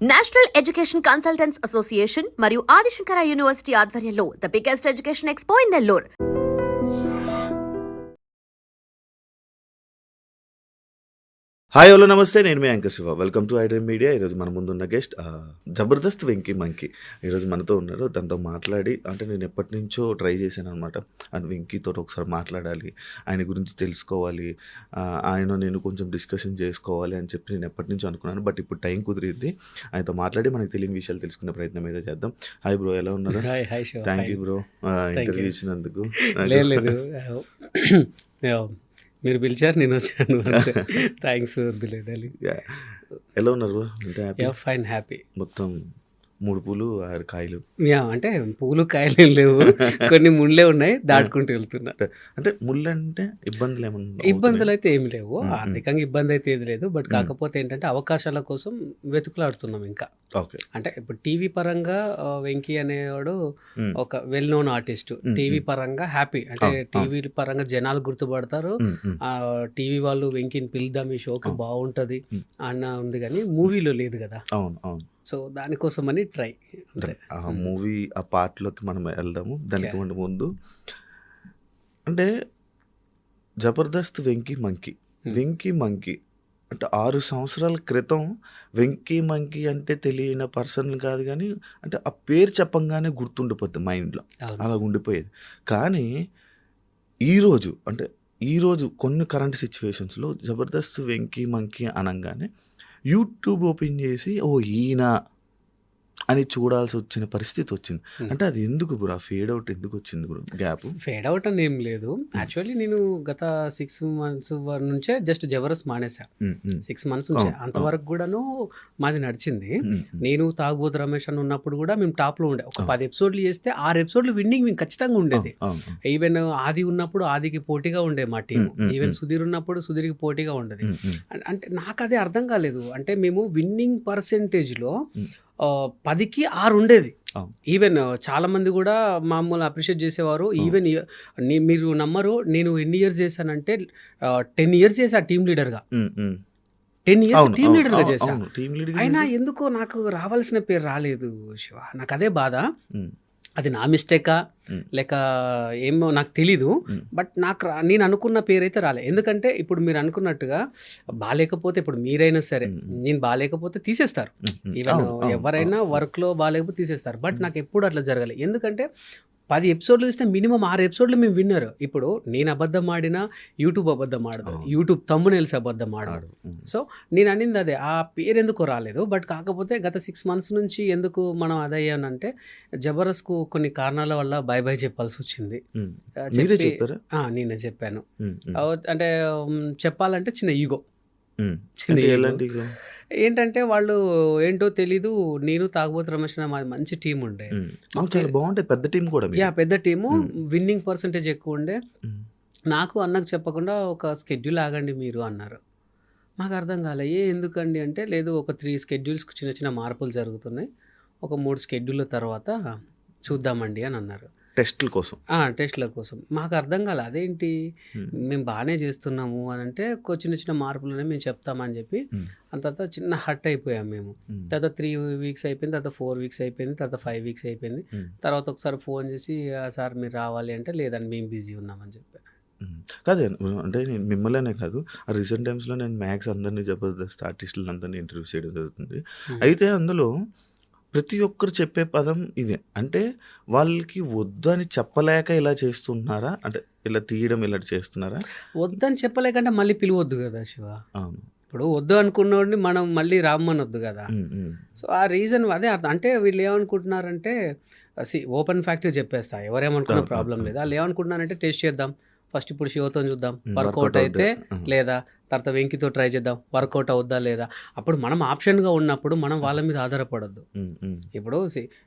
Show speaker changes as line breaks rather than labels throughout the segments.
National education consultants association మరియు Adishankara university ఆధ్వర్యంలో the biggest education expo in Nellore.
Hi hello నమస్తే, నేను మీ anchor Shiva. Welcome to iDream media. ఈరోజు మన ముందున్న గెస్ట్ జబర్దస్త్ వెంకీ మంకీ ఈరోజు మనతో ఉన్నారు. దాంతో మాట్లాడి, అంటే నేను ఎప్పటి నుంచో ట్రై చేశాను అనమాట. అండ్ వెంకీతో ఒకసారి మాట్లాడాలి, ఆయన గురించి తెలుసుకోవాలి, ఆయన నేను కొంచెం డిస్కషన్ చేసుకోవాలి అని చెప్పి నేను ఎప్పటి నుంచో అనుకున్నాను. బట్ ఇప్పుడు టైం కుదిరింది. ఆయనతో మాట్లాడి మనకు తెలియని విషయాలు తెలుసుకునే ప్రయత్నం ఏదో చేద్దాం. హాయ్ బ్రో, ఎలా ఉన్నారు? థ్యాంక్ యూ బ్రో ఇంటర్వ్యూ ఇచ్చినందుకు.
లేదు మీరు పిలిచారు, నేను వచ్చాను. థ్యాంక్స్.
ఎలా ఉన్నారు బ్రో? ఎంత హ్యాపీ?
Fine, happy.
మొత్తం 3 పూలు 6 కాయలు.
అంటే పూలు కాయలు ఏం లేవు, కొన్ని ముళ్ళే ఉన్నాయి, దాటుకుంటూ వెళ్తున్నా.
అంటే ముళ్ళు అంటే ఇబ్బందులు ఏమన్నా?
ఇబ్బందులు అయితే ఏమి లేవు, ఆర్థికంగా ఇబ్బంది అయితే ఏది లేదు. బట్ కాకపోతే ఏంటంటే అవకాశాల కోసం వెతుకులాడుతున్నాం ఇంకా.
ఓకే.
అంటే ఇప్పుడు టీవీ పరంగా వెంకీ అనేవాడు ఒక వెల్ నోన్ ఆర్టిస్ట్. టీవీ పరంగా హ్యాపీ, అంటే టీవీ పరంగా జనాలు గుర్తుపడతారు. టీవీ వాళ్ళు వెంకీని పిలుద్దాం, ఈ షోకి బాగుంటది అన్న ఉంది, కానీ మూవీలో లేదు కదా.
అవును అవును.
సో దానికోసమని ట్రై.
ఆ మూవీ ఆ పార్ట్లోకి మనం వెళ్దాము. దానికి ముందు అంటే జబర్దస్త్ వెంకీ మంకీ అంటే 6 సంవత్సరాల క్రితం వెంకీ మంకీ అంటే తెలియని పర్సన్ కాదు, కానీ అంటే ఆ పేరు చెప్పంగానే గుర్తుండిపోద్ది మైండ్లో, అలా ఉండిపోయేది. కానీ ఈరోజు కొన్ని కరెంట్ సిచ్యువేషన్స్లో జబర్దస్త్ వెంకీ మంకీ అనగానే యూట్యూబ్ ఓపెన్ చేసి ఈయన అని చూడాల్సి వచ్చిన పరిస్థితి వచ్చింది. అంటే అది ఎందుకు బ్రో? ఫేడ్ అవుట్ ఎందుకు వచ్చింది బ్రో? గ్యాప్
ఫేడ్ అవుట్ అని ఏం లేదు. యాక్చువల్లీ నేను గత 6 months నుంచే జస్ట్ జబర్దస్త్ మానేసా. 6 months నుంచే, అంతవరకు కూడాను మాది నడిచింది. నేను తాగుబోతు రమేష్ అని ఉన్నప్పుడు కూడా మేము టాప్లో ఉండే. ఒక 10 ఎపిసోడ్లు చేస్తే 6 ఎపిసోడ్లు విన్నింగ్ మేము ఖచ్చితంగా ఉండేది. ఈవెన్ ఆది ఉన్నప్పుడు ఆదికి పోటీగా ఉండే మా టీం. ఈవెన్ సుధీర్ ఉన్నప్పుడు సుధీర్కి పోటీగా ఉండేది. అంటే నాకు అదే అర్థం కాలేదు. అంటే మేము విన్నింగ్ పర్సెంటేజ్లో 10కి 6 ఉండేది. ఈవెన్ చాలా మంది కూడా మామూలు అప్రిషియేట్ చేసేవారు. ఈవెన్ మీరు నమ్మరు, నేను ఎన్ని ఇయర్స్ చేశానంటే 10 years చేశా టీమ్ లీడర్గా. 10 years టీమ్ లీడర్గా చేశాను. అయినా ఎందుకో నాకు రావాల్సిన పేరు రాలేదు శివ. నాకు అదే బాధ. అది నా మిస్టేకా లేక ఏమో నాకు తెలీదు. బట్ నేను అనుకున్న పేరైతే రాలే. ఎందుకంటే ఇప్పుడు మీరు అనుకున్నట్టుగా బాగాలేకపోతే, ఇప్పుడు మీరైనా సరే నేను బాగాలేకపోతే తీసేస్తారు. ఈవెన్ ఎవరైనా వర్క్లో బాగాలేకపోతే తీసేస్తారు. బట్ నాకు ఎప్పుడు అట్లా జరగలేదు. ఎందుకంటే 10 ఎపిసోడ్లు ఇస్తే మినిమం 6 ఎపిసోడ్లు మేము విన్నర్. ఇప్పుడు నేను అబద్ధం ఆడినా యూట్యూబ్ అబద్ధం ఆడదు, యూట్యూబ్ థంబ్నెయిల్స్ అబద్ధం ఆడాడు. సో నేను అనింది అదే, ఆ పేరు ఎందుకు రాలేదు. బట్ కాకపోతే గత 6 months నుంచి ఎందుకు మనం అదయ్యానంటే జబర్దస్త్కు కొన్ని కారణాల వల్ల బై చెప్పాల్సి వచ్చింది. నేనే చెప్పాను. అంటే చెప్పాలంటే చిన్న ఈగో. ఏంటంటే వాళ్ళు ఏంటో తెలీదు. నేను తాగుబోతు రమేష్ మాది మంచి టీం ఉండే,
చాలా బాగుంటుంది, పెద్ద టీం కూడా.
పెద్ద టీము, విన్నింగ్ పర్సంటేజ్ ఎక్కువ ఉండే. నాకు అన్నకు చెప్పకుండా ఒక స్కెడ్యూల్ ఆగండి మీరు అన్నారు. మాకు అర్థం కాలే, ఎందుకండి అంటే, లేదు ఒక 3 schedules చిన్న చిన్న మార్పులు జరుగుతున్నాయి, ఒక 3 schedules తర్వాత చూద్దామండి అని అన్నారు.
టెస్ట్ల కోసం. మాకు అర్థం కాలే, అదేంటి మేము బాగానే చేస్తున్నాము అని అంటే, చిన్న చిన్న మార్పులనే మేము చెప్తామని చెప్పి తర్వాత చిన్న హట్ అయిపోయాం మేము. తర్వాత 3 weeks అయిపోయింది, తర్వాత 4 weeks అయిపోయింది, తర్వాత 5 weeks అయిపోయింది. తర్వాత ఒకసారి ఫోన్ చేసి, సార్ మీరు రావాలి అంటే, లేదండి మేము బిజీ ఉన్నామని చెప్పాను. కాదే, అంటే నేను మిమ్మల్నే కాదు, రీసెంట్ టైమ్స్లో నేను మ్యాక్స్ అందరినీ జబర్దస్త్ ఆర్టిస్టులను అందరినీ ఇంటర్వ్యూ చేయడం జరుగుతుంది. అయితే అందులో ప్రతి ఒక్కరు చెప్పే పదం ఇదే. అంటే వాళ్ళకి వద్దని చెప్పలేక ఇలా చేస్తున్నారా, అంటే ఇలా తీయడం ఇలా చేస్తున్నారా?
వద్దని చెప్పలేకంటే మళ్ళీ పిలవద్దు కదా శివ. ఇప్పుడు వద్దు అనుకున్నోడిని మనం మళ్ళీ రామ్మనొద్దు కదా. సో ఆ రీజన్ అదే. అంటే వీళ్ళు ఏమనుకుంటున్నారంటే, ఓపెన్ ఫ్యాక్టరీ చెప్పేస్తా, ఎవరేమనుకున్న ప్రాబ్లం లేదు. వాళ్ళు ఏమనుకుంటున్నారంటే, టేస్ట్ చేద్దాం ఫస్ట్, ఇప్పుడు శివతో చూద్దాం, వర్కౌట్ అయితే లేదా తర్వాత వెంకీతో ట్రై చేద్దాం, వర్కౌట్ అవుద్దా లేదా. అప్పుడు మనం ఆప్షన్గా ఉన్నప్పుడు మనం వాళ్ళ మీద ఆధారపడద్దు. ఇప్పుడు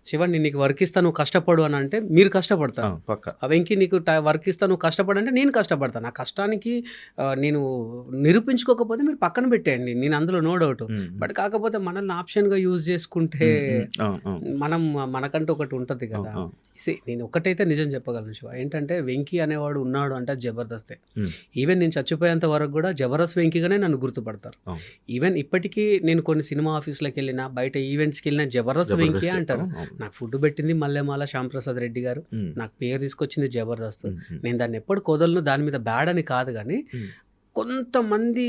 శివ నీకు వర్క్ ఇస్తా, నువ్వు కష్టపడు అని అంటే మీరు కష్టపడతాను. ఆ వెంకీ నీకు వర్క్ ఇస్తా, నువ్వు కష్టపడంటే నేను కష్టపడతాను. నా కష్టానికి నేను నిరూపించుకోకపోతే మీరు పక్కన పెట్టేయండి, నేను అందులో నో డౌట్. బట్ కాకపోతే మనల్ని ఆప్షన్గా యూజ్ చేసుకుంటే మనం మనకంటూ ఒకటి ఉంటుంది కదా. నేను ఒకటైతే నిజం చెప్పగలను శివ, ఏంటంటే వెంకీ అనేవాడు ఉన్నాడు అంటే జబర్దస్తే. ఈవెన్ నేను చచ్చిపోయేంత వరకు కూడా జబర్దస్త్
జబర్దస్త్ వెంకీగానే నన్ను గుర్తుపడతారు.
అవును.
ఈవెన్ ఇప్పటికీ నేను కొన్ని సినిమా ఆఫీసులకు వెళ్ళినా, బయట ఈవెంట్స్కి వెళ్ళినా జబర్దస్త్ వెంకీ అంటారు. నాకు ఫుడ్ పెట్టింది మల్లెమాల శ్యాంప్రసాద్ రెడ్డి గారు, నాకు పేరు తీసుకొచ్చింది జబర్దస్త్. నేను దాన్ని ఎప్పుడు కొదలను, దాని మీద బ్యాడ్ అని కాదు, కానీ కొంతమంది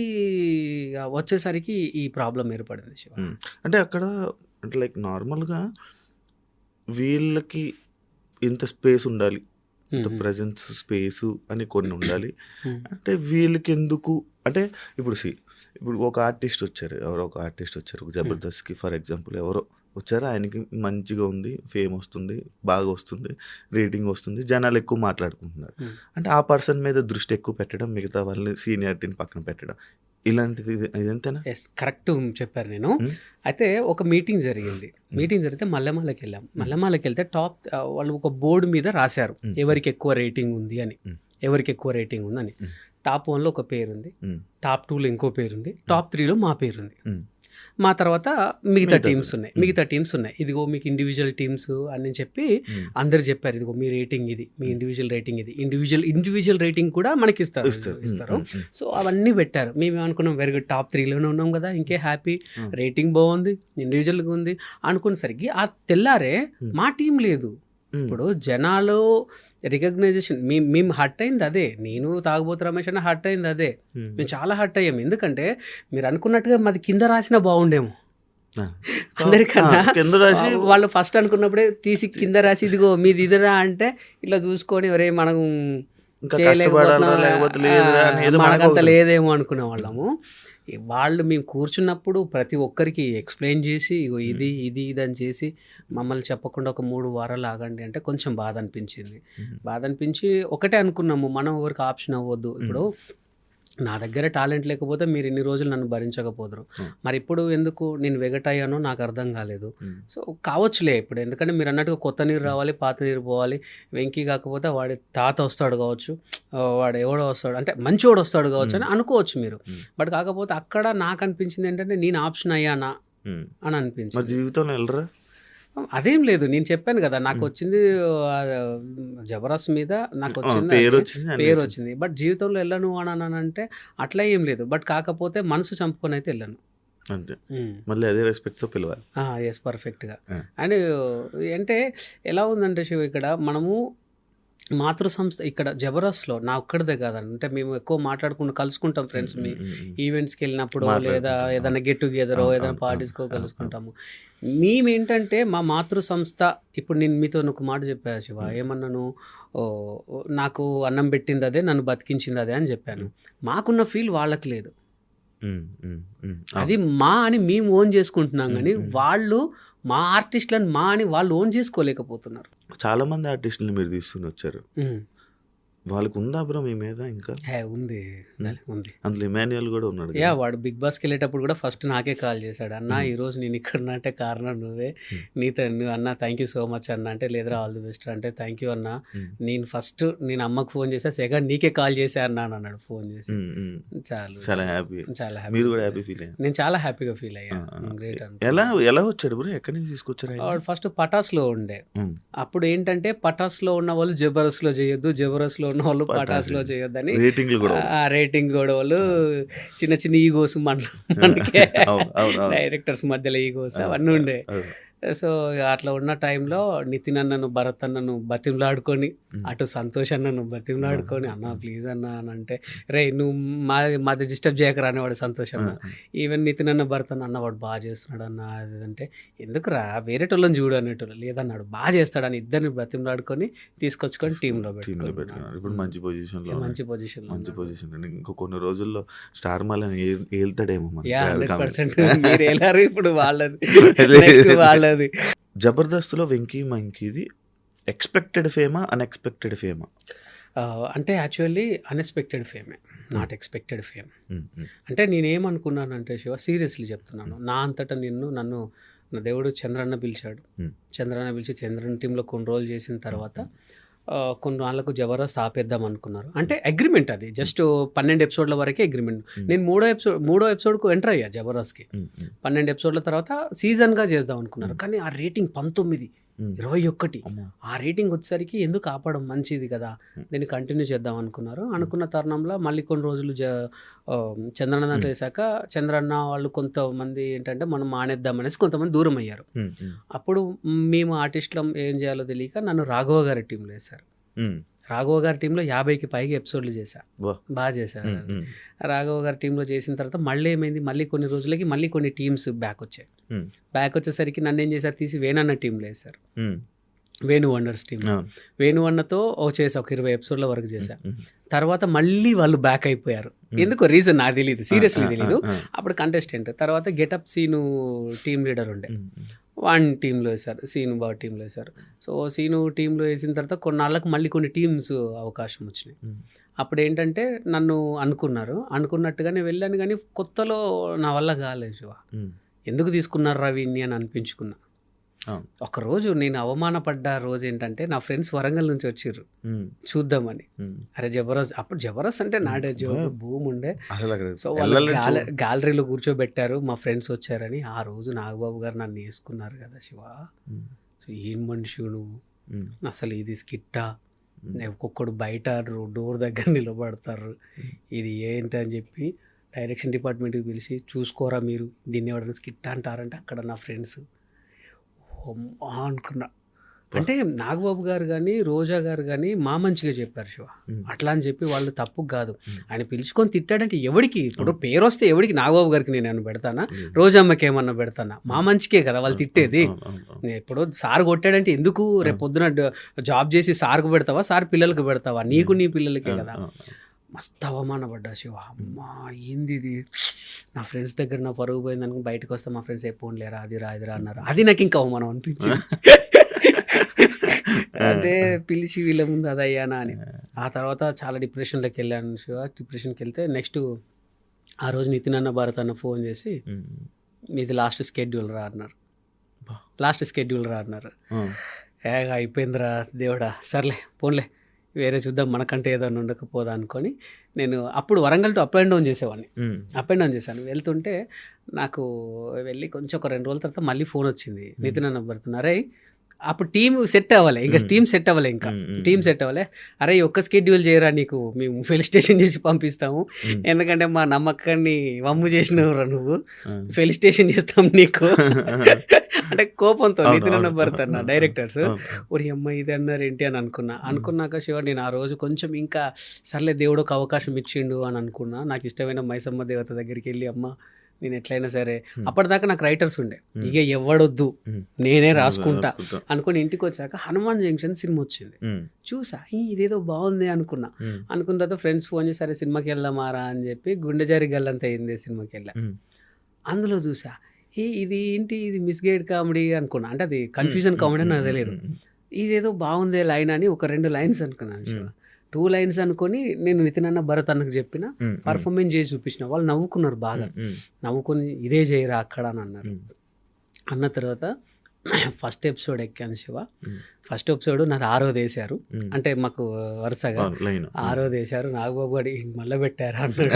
వచ్చేసరికి ఈ ప్రాబ్లం ఏర్పడింది శివ.
అంటే అక్కడ అంటే లైక్ నార్మల్గా వీళ్ళకి ఇంత స్పేస్ ఉండాలి, ఇంత ప్రజెన్స్ స్పేసు అని కొన్ని ఉండాలి. అంటే వీళ్ళకి ఎందుకు అంటే ఇప్పుడు ఒక ఆర్టిస్ట్ వచ్చారు, ఒక జబర్దస్త్కి ఫర్ ఎగ్జాంపుల్ ఎవరో వచ్చారు, ఆయనకి మంచిగా ఉంది, ఫేమ్ వస్తుంది, బాగా వస్తుంది, రేటింగ్ వస్తుంది, జనాలు ఎక్కువ మాట్లాడుకుంటున్నారు. అంటే ఆ పర్సన్ మీద దృష్టి ఎక్కువ పెట్టడం, మిగతా వాళ్ళని సీనియారిటీని పక్కన పెట్టడం, ఇలాంటిది ఇదంతేనా?
ఎస్, కరెక్ట్ చెప్పారు. నేను అయితే ఒక మీటింగ్ జరిగితే మల్లెమాలకి వెళ్ళాం. మల్లెమాలకి వెళ్తే వాళ్ళు ఒక బోర్డు మీద రాశారు ఎవరికి ఎక్కువ రేటింగ్ ఉంది అని, టాప్ 1లో ఒక పేరు ఉంది, టాప్ 2లో ఇంకో పేరు ఉంది, టాప్ 3లో మా పేరుంది. మా తర్వాత మిగతా టీమ్స్ ఉన్నాయి. ఇదిగో మీకు ఇండివిజువల్ టీమ్స్ అని చెప్పి అందరు చెప్పారు, ఇదిగో మీ రేటింగ్ ఇది, మీ ఇండివిజువల్ రేటింగ్ ఇది, ఇండివిజువల్ రేటింగ్ కూడా మనకి ఇస్తారు. సో అవన్నీ పెట్టారు. మేము అనుకున్నాం వెరీ గుడ్, టాప్ 3లోనే ఉన్నాం కదా, ఇంకే హ్యాపీ, రేటింగ్ బాగుంది, ఇండివిజువల్గా ఉంది అనుకునేసరికి ఆ తెల్లారే మా టీం లేదు. ఇప్పుడు జనాలు రికగ్నైజేషన్ మేము హర్ట్ అయింది అదే, నేను తాగుబోతు రమేష్ అన్న హర్ట్ అయింది అదే, మేము చాలా హర్ట్ అయ్యాం. ఎందుకంటే మీరు అనుకున్నట్టుగా మాది కింద రాసినా బాగుండేమో అందరికన్నా. వాళ్ళు ఫస్ట్ అనుకున్నప్పుడే తీసి కింద రాసి ఇదిగో మీది ఇదిరా అంటే ఇట్లా చూసుకొని ఒరే మనం మనకంత లేదేమో అనుకునే వాళ్ళము. వాళ్ళు మేము కూర్చున్నప్పుడు ప్రతి ఒక్కరికి ఎక్స్ప్లెయిన్ చేసి ఇగో ఇది ఇది ఇది అని చేసి మమ్మల్ని చెప్పకుండా ఒక 3 వారాలు ఆగండి అంటే కొంచెం బాధ అనిపించి ఒకటే అనుకున్నాము, మనం ఎవరికి ఆప్షన్ అవ్వద్దు. ఇప్పుడు నా దగ్గర టాలెంట్ లేకపోతే మీరు ఇన్ని రోజులు నన్ను భరించకపోదురు, మరి ఇప్పుడు ఎందుకు నేను వెగటయ్యానో నాకు అర్థం కాలేదు. సో కావచ్చులే ఇప్పుడు, ఎందుకంటే మీరు అన్నట్టుగా కొత్త నీరు రావాలి, పాత నీరు పోవాలి. వెంకీ కాకపోతే వాడి తాత వస్తాడు కావచ్చు, వాడు ఎవడో వస్తాడు అంటే మంచివాడు వస్తాడు కావచ్చు అని అనుకోవచ్చు మీరు. బట్ కాకపోతే అక్కడ నాకు అనిపించింది ఏంటంటే నేను ఆప్షన్ అయ్యానా అని అనిపించింది.
జీవితంలో వెళ్ళరా
అదేం లేదు, నేను చెప్పాను కదా నాకు వచ్చింది జబర్దస్త్ మీద, నాకు వచ్చింది పేరు వచ్చింది. బట్ జీవితంలో వెళ్ళను అని అంటే అట్లా ఏం లేదు. బట్ కాకపోతే మనసు చంపుకొని అయితే వెళ్ళను.
మళ్ళీ అదే రెస్పెక్ట్తో పిలవాలి.
ఎస్, పర్ఫెక్ట్గా. అండ్ అంటే ఎలా ఉందంటే శివ, ఇక్కడ మనము మాతృ సంస్థ ఇక్కడ జబర్దస్త్లో నా ఒక్కడిదే కాదండి, అంటే మేము ఎక్కువ మాట్లాడుకుంటూ కలుసుకుంటాం ఫ్రెండ్స్, మీ ఈవెంట్స్కి వెళ్ళినప్పుడు లేదా ఏదైనా గెట్ టుగెదర్ ఏదైనా పార్టీస్కో కలుసుకుంటాము. మేమేంటంటే మా మాతృ సంస్థ, ఇప్పుడు నేను మీతో ఒక మాట చెప్పాను శివ, ఏమన్నాను, నాకు అన్నం పెట్టింది అదే, నన్ను బతికించింది అదే అని చెప్పాను. మాకున్న ఫీల్ వాళ్ళకి లేదు. అది మా అని మేము ఓన్ చేసుకుంటున్నాం, కానీ వాళ్ళు మా ఆర్టిస్టులను మా అని వాళ్ళు ఓన్ చేసుకోలేకపోతున్నారు.
చాలా మంది ఆర్టిస్టులు మీరు తీసుకుని వచ్చారు, వాళ్ళకు ఉందా బ్రో మీ మీద? ఇంకా
ఉంది
అందులో ఇమాన్యుయల్ కూడా ఉన్నాడు.
వాడు బిగ్ బాస్కి వెళ్ళేటప్పుడు కూడా ఫస్ట్ నాకే కాల్ చేశాడు, అన్న ఈరోజు నేను ఇక్కడ అంటే కారణం నువ్వే, నువ్వు అన్న థ్యాంక్ యూ సో మచ్ అన్న అంటే, లేదురా ఆల్ ది బెస్ట్ అంటే థ్యాంక్ యూ అన్న, నేను ఫస్ట్ నేను అమ్మకు ఫోన్ చేసా, సెకండ్ నీకే కాల్ చేసా అన్న అన్నాడు ఫోన్ చేసి.
చాలా హ్యాపీ. మీరు కూడా హ్యాపీ ఫీల్ అయ్యారు?
నేను చాలా హ్యాపీగా ఫీల్ అయ్యాను. గ్రేట్.
ఎలా వచ్చాడు బ్రో, ఎక్కడి నుంచి తీసుకొచ్చారు?
వాడు ఫస్ట్ పటాస్లో ఉండే, అప్పుడు ఏంటంటే పటాస్లో ఉన్న వాళ్ళు జబర్దస్త్లో చేయొద్దు, జబర్దస్త్లో ఉన్న వాళ్ళు పటాస్లో చేయొద్దని రేటింగ్ గొడవలు, చిన్న చిన్న ఈగోస్ మనకి డైరెక్టర్స్ మధ్యలో ఈగోస్ అవన్నీ ఉండే. సో అట్లా ఉన్న టైంలో నితిన్ అన్నను, భరత్ అన్నను బతిమలాడుకొని, అటు సంతోష్ అన్నను బతిమలాడుకొని, అన్న ప్లీజ్ అన్న అని అంటే, రే నువ్వు మాది డిస్టర్బ్ చేయకరా అనేవాడు సంతోష్ అన్న. ఈవెన్ నితిన్ అన్న, భరత్ అన్న వాడు బాగా చేస్తున్నాడు అన్న అది అంటే, ఎందుకురా వేరే వాళ్ళని చూడు అనేటోళ్ళు, లేదన్నాడు బాగా చేస్తాడని ఇద్దరిని బతిమలాడుకొని తీసుకొచ్చుకొని టీంలో పెట్టుకున్నాడు.
ఇప్పుడు మంచి పొజిషన్. ఇంకో కొన్ని రోజుల్లో స్టార్ మాలని ఏళ్తాడేమో.
100% మీరు వెళ్ళారు ఇప్పుడు వాళ్ళది.
జబర్దస్త్లో వెంకీ మంకీది ఎక్స్పెక్టెడ్ ఫేమా, అన్ఎక్స్పెక్టెడ్ ఫేమా?
అంటే యాక్చువల్లీ అన్ఎక్స్పెక్టెడ్ ఫేమే, నాట్ ఎక్స్పెక్టెడ్ ఫేమ్. అంటే నేనేమనుకున్నానంటే శివ, సీరియస్లీ చెప్తున్నాను, నా అంతటా నన్ను నా దేవుడు చంద్రన్న పిలిచాడు. చంద్రన్న పిలిచి చంద్రన్న టీంలో కొన్ని రోజులు చేసిన తర్వాత కొన్ని వాళ్ళకు జబర్దస్త్ ఆపేద్దాం అనుకున్నారు. అంటే అగ్రిమెంట్ అది జస్ట్ 12 ఎపిసోడ్ల వరకే అగ్రిమెంట్. నేను మూడో ఎపిసోడ్కు ఎంటర్ అయ్యా జబర్దస్త్కి. 12 ఎపిసోడ్ల తర్వాత సీజన్గా చేద్దాం అనుకున్నారు, కానీ ఆ రేటింగ్ 19 21. ఆ రేటింగ్ వచ్చేసరికి ఎందుకు ఆపడం, మంచిది కదా, దీన్ని కంటిన్యూ చేద్దాం అనుకున్నారు. అనుకున్న తరుణంలో మళ్ళీ కొన్ని రోజులు చంద్రన్న దాంట్లో వేసాక చంద్రన్న వాళ్ళు కొంతమంది ఏంటంటే మనం మానేద్దాం అనేసి కొంతమంది దూరం అయ్యారు. అప్పుడు మేము ఆర్టిస్టులం ఏం చేయాలో తెలియక నన్ను రాఘవ గారి టీంలో వేశారు. రాఘవ గారి టీంలో 50కి పైగా ఎపిసోడ్లు చేశా, బాగా చేశారు. రాఘవ గారి టీంలో చేసిన తర్వాత మళ్ళీ ఏమైంది, మళ్ళీ కొన్ని రోజులకి మళ్ళీ కొన్ని టీమ్స్ బ్యాక్ వచ్చాయి. బ్యాక్ వచ్చేసరికి నన్ను ఏం చేశారు, తీసి వేణన్న టీంలో వేశారు. Venu wonders team. వేణు అన్నతో చేసా, ఒక 20 ఎపిసోడ్ల వరకు చేశా. తర్వాత మళ్ళీ వాళ్ళు బ్యాక్ అయిపోయారు. ఎందుకో రీజన్ నాకు తెలియదు, సీరియస్లీ తెలియదు. అప్పుడు కంటెస్టెంట్ తర్వాత గెటప్ సీను టీమ్ లీడర్ ఉండే, వాన్ టీంలో వేశారు, సీను బాబు టీంలో వేశారు. సో సీను టీంలో వేసిన తర్వాత కొన్నాళ్ళకు మళ్ళీ కొన్ని టీమ్స్ అవకాశం వచ్చినాయి. అప్పుడు ఏంటంటే నన్ను అనుకున్నట్టుగానే వెళ్ళాను, కానీ కొత్తలో నా వల్ల కాలేదు శివ. ఎందుకు తీసుకున్నారు రవిని అని అనిపించుకున్నా. ఒకరోజు నేను అవమానపడ్డ రోజు ఏంటంటే, నా ఫ్రెండ్స్ వరంగల్ నుంచి వచ్చిర్రు చూద్దామని. అరే జబర్దస్త్, అప్పుడు జబర్దస్త్ అంటే నాడే భూమి ఉండే. సో వాళ్ళు గ్యాలరీలో కూర్చోబెట్టారు, మా ఫ్రెండ్స్ వచ్చారని. ఆ రోజు నాగబాబు గారు నన్ను వేసుకున్నారు కదా శివ. సో ఏం మనిషి నువ్వు, అసలు ఇది స్కిట్టా, ఒక్కొక్కడు బయట డోర్ దగ్గర నిలబడతారు, ఇది ఏంటి అని చెప్పి డైరెక్షన్ డిపార్ట్మెంట్కి పిలిచి, చూసుకోరా మీరు దీన్ని ఎవరైనా స్కిట్ అంటారంటే అక్కడ నా ఫ్రెండ్స్ అనుకున్నా. అంటే నాగబాబు గారు కానీ రోజా గారు కానీ మా మంచిగా చెప్పారు శివ. అట్లా అని చెప్పి వాళ్ళు తప్పు కాదు, ఆయన పిలుచుకొని తిట్టాడంటే ఎవరికి, ఇప్పుడు పేరు వస్తే ఎవరికి, నాగబాబు గారికి నేను ఏమన్నా పెడతానా, రోజమ్మకి ఏమన్నా పెడతానా, మా మంచికే కదా వాళ్ళు తిట్టేది. ఇప్పుడు సార్ కొట్టాడంటే ఎందుకు, రేపు పొద్దున జాబ్ చేసి సార్కు పెడతావా, సార్ పిల్లలకు పెడతావా, నీకు నీ పిల్లలకే కదా. మస్తు అవమానపడ్డా శివ. అమ్మా ఏంది ఇది, నా ఫ్రెండ్స్ దగ్గర నా పరుగు పోయింది అనుకుని బయటకు వస్తే మా ఫ్రెండ్స్ ఎప్పుడు లేరా, అది రా అన్నారు. అది నాకు ఇంకా అవమానం అనిపించింది. అదే పిలిచి వీళ్ళ ముందు అదయ్యానా అని. ఆ తర్వాత చాలా డిప్రెషన్లోకి వెళ్ళాను శివ. డిప్రెషన్కి వెళ్తే నెక్స్ట్ ఆ రోజు నితిన్ అన్న భారత్ అన్న ఫోన్ చేసి, మీది లాస్ట్ స్కెడ్యూల్ రా అన్నారు. అయిపోయిందిరా దేవుడా, సర్లే పోన్లే వేరే చూద్దాం, మనకంటే ఏదైనా ఉండకపోదా అనుకొని నేను అప్పుడు Warangal to up and down చేశాను. వెళ్తుంటే నాకు వెళ్ళి కొంచెం ఒక 2 రోజుల తర్వాత మళ్ళీ ఫోన్ వచ్చింది, నితిన్ అన్న పడుతున్నారే. అప్పుడు టీం సెట్ అవ్వాలి, టీం సెట్ అవ్వాలి. అరే ఒక్క స్కెడ్యూల్ చేయరా, నీకు మేము ఫెలిస్టేషన్ చేసి పంపిస్తాము, ఎందుకంటే మా నమ్మకాన్ని వమ్ము చేసినవురా నువ్వు, ఫెలిస్టేషన్ చేస్తాం నీకు అంటే కోపంతో నితిన్ అన్న పడుతున్నా డైరెక్టర్స్. ఒరి అమ్మ ఇది అన్నారు ఏంటి అని అనుకున్నాక శివ నేను ఆ రోజు కొంచెం ఇంకా సర్లే దేవుడు ఒక అవకాశం ఇచ్చిండు అని అనుకున్నా. నాకు ఇష్టమైన మైసమ్మ దేవత దగ్గరికి వెళ్ళి, అమ్మ నేను ఎట్లయినా సరే, అప్పటిదాకా నాకు రైటర్స్ ఉండే, ఇక ఎవడొద్దు నేనే రాసుకుంటా అనుకుని ఇంటికి వచ్చాక హనుమాన్ జంక్షన్ సినిమా వచ్చింది, చూసా ఇదేదో బాగుంది అనుకున్న తర్వాత ఫ్రెండ్స్ ఫోన్ చేసి సరే సినిమాకి వెళ్దామారా అని చెప్పి గుండె జారి గల్లంత అయింది సినిమాకి వెళ్ళా. అందులో చూసా ఇది ఏంటి, ఇది మిస్గైడ్ కామెడీ అనుకున్నా, అంటే అది కన్ఫ్యూజన్ కామెడీ నాకు తెలియదు. ఇదేదో బాగుందే లైన్ అని ఒక 2 లైన్స్ అనుకున్నాను, 2 లైన్స్ అనుకొని నేను నితిన్ అన్న భరత్ అన్నకు చెప్పిన, పర్ఫార్మెన్స్ చేసి చూపించిన. వాళ్ళు నవ్వుకున్నారు బాగా, నవ్వుకొని ఇదే చేయరా అక్కడ అని అన్నారు. అన్న తర్వాత ఫస్ట్ ఎపిసోడ్ ఎక్కాను శివ. ఫస్ట్ ఎపిసోడ్ నాది 6వ వేశారు, అంటే మాకు వరుసగా 6వ వేశారు. నాగబాబు గారు మళ్ళీ పెట్టారా అన్నాడు,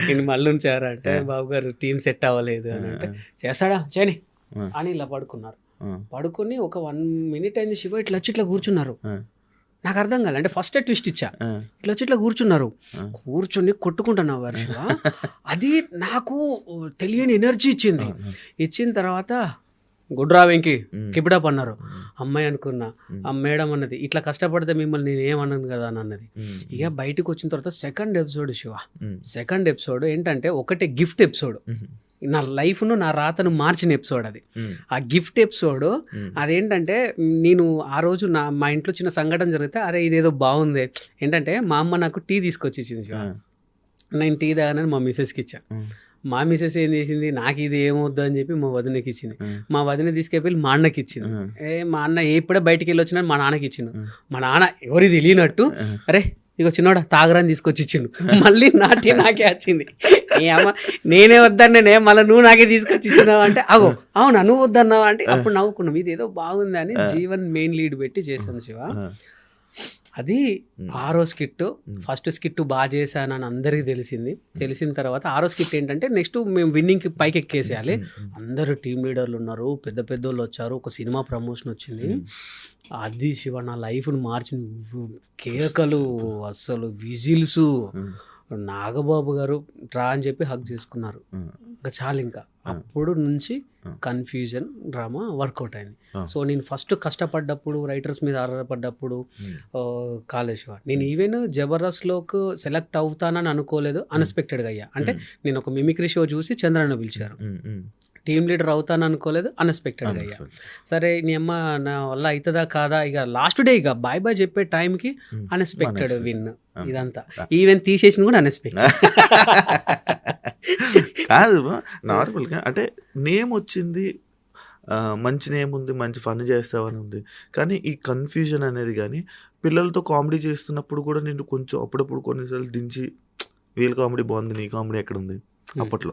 ఈయన మళ్ళీ ఉంచారా అంటే, బాబు గారు టీం సెట్ అవ్వలేదు అని అంటే, చేస్తాడా చేయని అని ఇలా పడుకుని ఒక 1 minute అయింది శివ. ఇట్లా కూర్చున్నారు, నాకు అర్థం కాలే, అంటే ఫస్ట్ ట్విస్ట్ ఇచ్చా, ఇట్లా కూర్చున్నారు, కూర్చొని కొట్టుకుంటున్నావు వర్ష. అది నాకు తెలియని ఎనర్జీ ఇచ్చిన తర్వాత గుడ్రా వెంకి కిపిడప్ అన్నారు. అమ్మాయి అనుకున్నా, ఆ మేడం అన్నది ఇట్లా కష్టపడితే మిమ్మల్ని నేను ఏమన్నాను కదా అని అన్నది. ఇక బయటకు వచ్చిన తర్వాత సెకండ్ ఎపిసోడ్ ఏంటంటే ఒకటే గిఫ్ట్ ఎపిసోడ్, నా లైఫ్ను నా రాతను మార్చిన ఎపిసోడ్ అది. ఆ గిఫ్ట్ ఎపిసోడ్ అదేంటంటే, నేను ఆ రోజు మా ఇంట్లో చిన్న సంఘటన జరిగితే, అరే ఇదేదో బాగుంది ఏంటంటే, మా అమ్మ నాకు టీ తీసుకొచ్చి ఇచ్చింది. నేను టీ తాగానని మా మిసెస్కి ఇచ్చాను. మా మిసెస్ ఏం చేసింది, నాకు ఇది ఏమవుద్దు అని చెప్పి మా వదినకి ఇచ్చింది. మా వదిన తీసుకెళ్ళి మా అన్నకి ఇచ్చింది. మా అన్న ఎప్పుడే బయటికి వెళ్ళి వచ్చినా మా నాన్నకి ఇచ్చిండు. మా నాన్న ఎవరికి తెలియనట్టు, అరే ఇక చిన్నోడా తాగరాని తీసుకొచ్చి ఇచ్చిండు. మళ్ళీ నాకే వచ్చింది, అమ్మ నేనే వద్దన్నే, మళ్ళీ నువ్వు నాకే తీసుకొచ్చి ఇచ్చినావు అంటే, అగో అవునా నువ్వు వద్దన్నావు అంటే, అప్పుడు నవ్వుకున్నాం. ఇది ఏదో బాగుంది అని జీవన్ మెయిన్ లీడ్ పెట్టి చేశాను శివ. అది ఆరో స్కిట్. ఫస్ట్ స్కిట్ బాగా చేశానని అందరికీ తెలిసింది. తెలిసిన తర్వాత ఆరో స్కిట్ ఏంటంటే నెక్స్ట్ మేము విన్నింగ్కి పైకి ఎక్కేసేయాలి. అందరూ టీం లీడర్లు ఉన్నారు, పెద్ద పెద్దోళ్ళు వచ్చారు, ఒక సినిమా ప్రమోషన్ వచ్చింది. అది శివ నా లైఫ్ని మార్చిన కేకలు, అస్సలు విజిల్స్. నాగబాబు గారు రా అని చెప్పి హక్ చేసుకున్నారు. ఇంకా చాలు. ఇంకా అప్పుడు నుంచి కన్ఫ్యూజన్ డ్రామా వర్కౌట్ అయింది. సో నేను ఫస్ట్ కష్టపడ్డప్పుడు, రైటర్స్ మీద ఆధారపడ్డప్పుడు కాళేశ్వ నేను ఈవెన్ జబర్దస్త్లోకి సెలెక్ట్ అవుతానని అనుకోలేదు. అన్ఎక్స్పెక్టెడ్గా అయ్యా. అంటే నేను ఒక మిమిక్రీ షో చూసి చంద్రన్న పిలిచారు. టీమ్ లీడర్ అవుతాను అనుకోలేదు, అన్ఎక్స్పెక్టెడ్గా అయ్యా. సరే నీ అమ్మ నా వల్ల అవుతుందా కాదా, ఇక లాస్ట్ డే ఇక బాయ్ బాయ్ చెప్పే టైంకి అన్ఎక్స్పెక్టెడ్ విన్. ఇదంతా ఈవెన్ తీసేసింది కూడా అన్ఎక్స్పెక్టెడ్
కాదు. నార్మల్గా అంటే నేమ్ వచ్చింది, మంచి నేమ్ ఉంది, మంచి ఫన్ చేస్తావని ఉంది. కానీ ఈ కన్ఫ్యూజన్ అనేది కానీ పిల్లలతో కామెడీ చేస్తున్నప్పుడు కూడా నేను కొంచెం అప్పుడప్పుడు కొన్నిసార్లు దించి వీళ్ళ కామెడీ బాగుంది, నీ కామెడీ ఎక్కడ ఉంది అప్పట్లో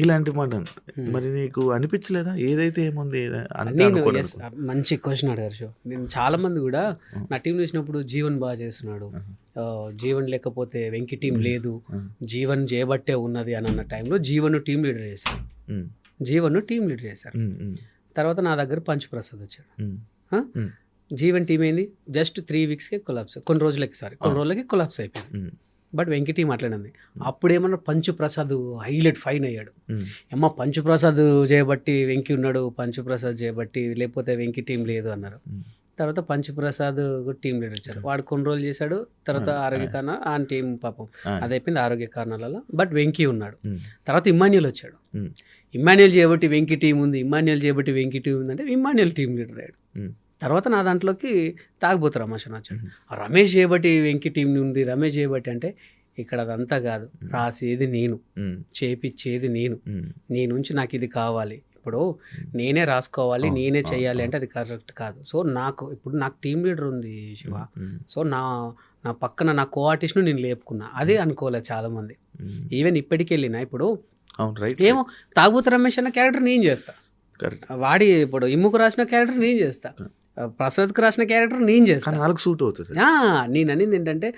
ఇలాంటి మాట. మరి నీకు అనిపించలేదా ఏదైతే ఏముంది
మంచి క్వశ్చన్ అడిగారు షో. నేను చాలా మంది కూడా నా టీం చూసినప్పుడు జీవన్ బాగా చేస్తున్నాడు, జీవన్ లేకపోతే వెంకీ టీం లేదు, జీవన్ చేయబట్టే ఉన్నది అని అన్న టైంలో జీవన్ టీం లీడర్ చేశారు. తర్వాత నా దగ్గర పంచప్రసాద్ వచ్చాడు. జీవన్ టీం ఏంది జస్ట్ 3 వీక్స్కే కొలాప్స్, కొన్ని రోజులకి కొలాప్స్ అయిపోయింది. బట్ వెంకీ టీం అట్లనే. అప్పుడేమన్నా పంచుప్రసాద్ హైలైట్ ఫైన్ అయ్యాడు. అమ్మ పంచుప్రసాద్ చేయబట్టి వెంకీ ఉన్నాడు, పంచుప్రసాద్ చేయబట్టి, లేకపోతే వెంకీ టీం లేదు అన్నారు. తర్వాత పంచుప్రసాద్ టీం లీడర్ వచ్చారు. వాడు కొన్ని రోజులు చేశాడు. తర్వాత ఆరోగ్య కారణాలు ఆ టీం పాపం అది అయిపోయింది ఆరోగ్య కారణాలలో. బట్ వెంకీ ఉన్నాడు. తర్వాత ఇమ్మాన్యుల్ వచ్చాడు. ఇమ్మాన్యుల్ చేయబట్టి వెంకీ టీం ఉంది, ఇమ్మాన్యుల్ చేయబట్టి వెంకీ టీం ఉంది అంటే ఇమ్మాన్యుల్ టీం లీడర్ అయ్యాడు. తర్వాత నా దాంట్లోకి తాగబోతు రమేష్ అని వచ్చాడు. రమేష్ చేయబట్టి వెంకీ టీం ఉంది, రమేష్ చేయబట్టి అంటే ఇక్కడ అదంతా కాదు. రాసేది నేను, చేపిచ్చేది నేను, నీ నుంచి నాకు ఇది కావాలి, ఇప్పుడు నేనే రాసుకోవాలి, నేనే చేయాలి అంటే అది కరెక్ట్ కాదు. సో నాకు టీం లీడర్ ఉంది శివ. సో నా పక్కన నా కో ఆర్టిస్ట్ను నేను లేపుకున్నా. అదే అనుకోలేదు చాలామంది. ఈవెన్ ఇప్పటికి వెళ్ళినా ఇప్పుడు ఏమో తాగుబోతు రమేష్ అన్న క్యారెక్టర్ నేను చేస్తా, వాడి ఇప్పుడు ఇమ్ముకు రాసిన క్యారెక్టర్ నేను చేస్తా, ప్రసాద్కి రాసిన క్యారెక్టర్ నేను చేస్తాను,
వాళ్ళకి సూట్ అవుతుంది.
నేను అనేది ఏంటంటే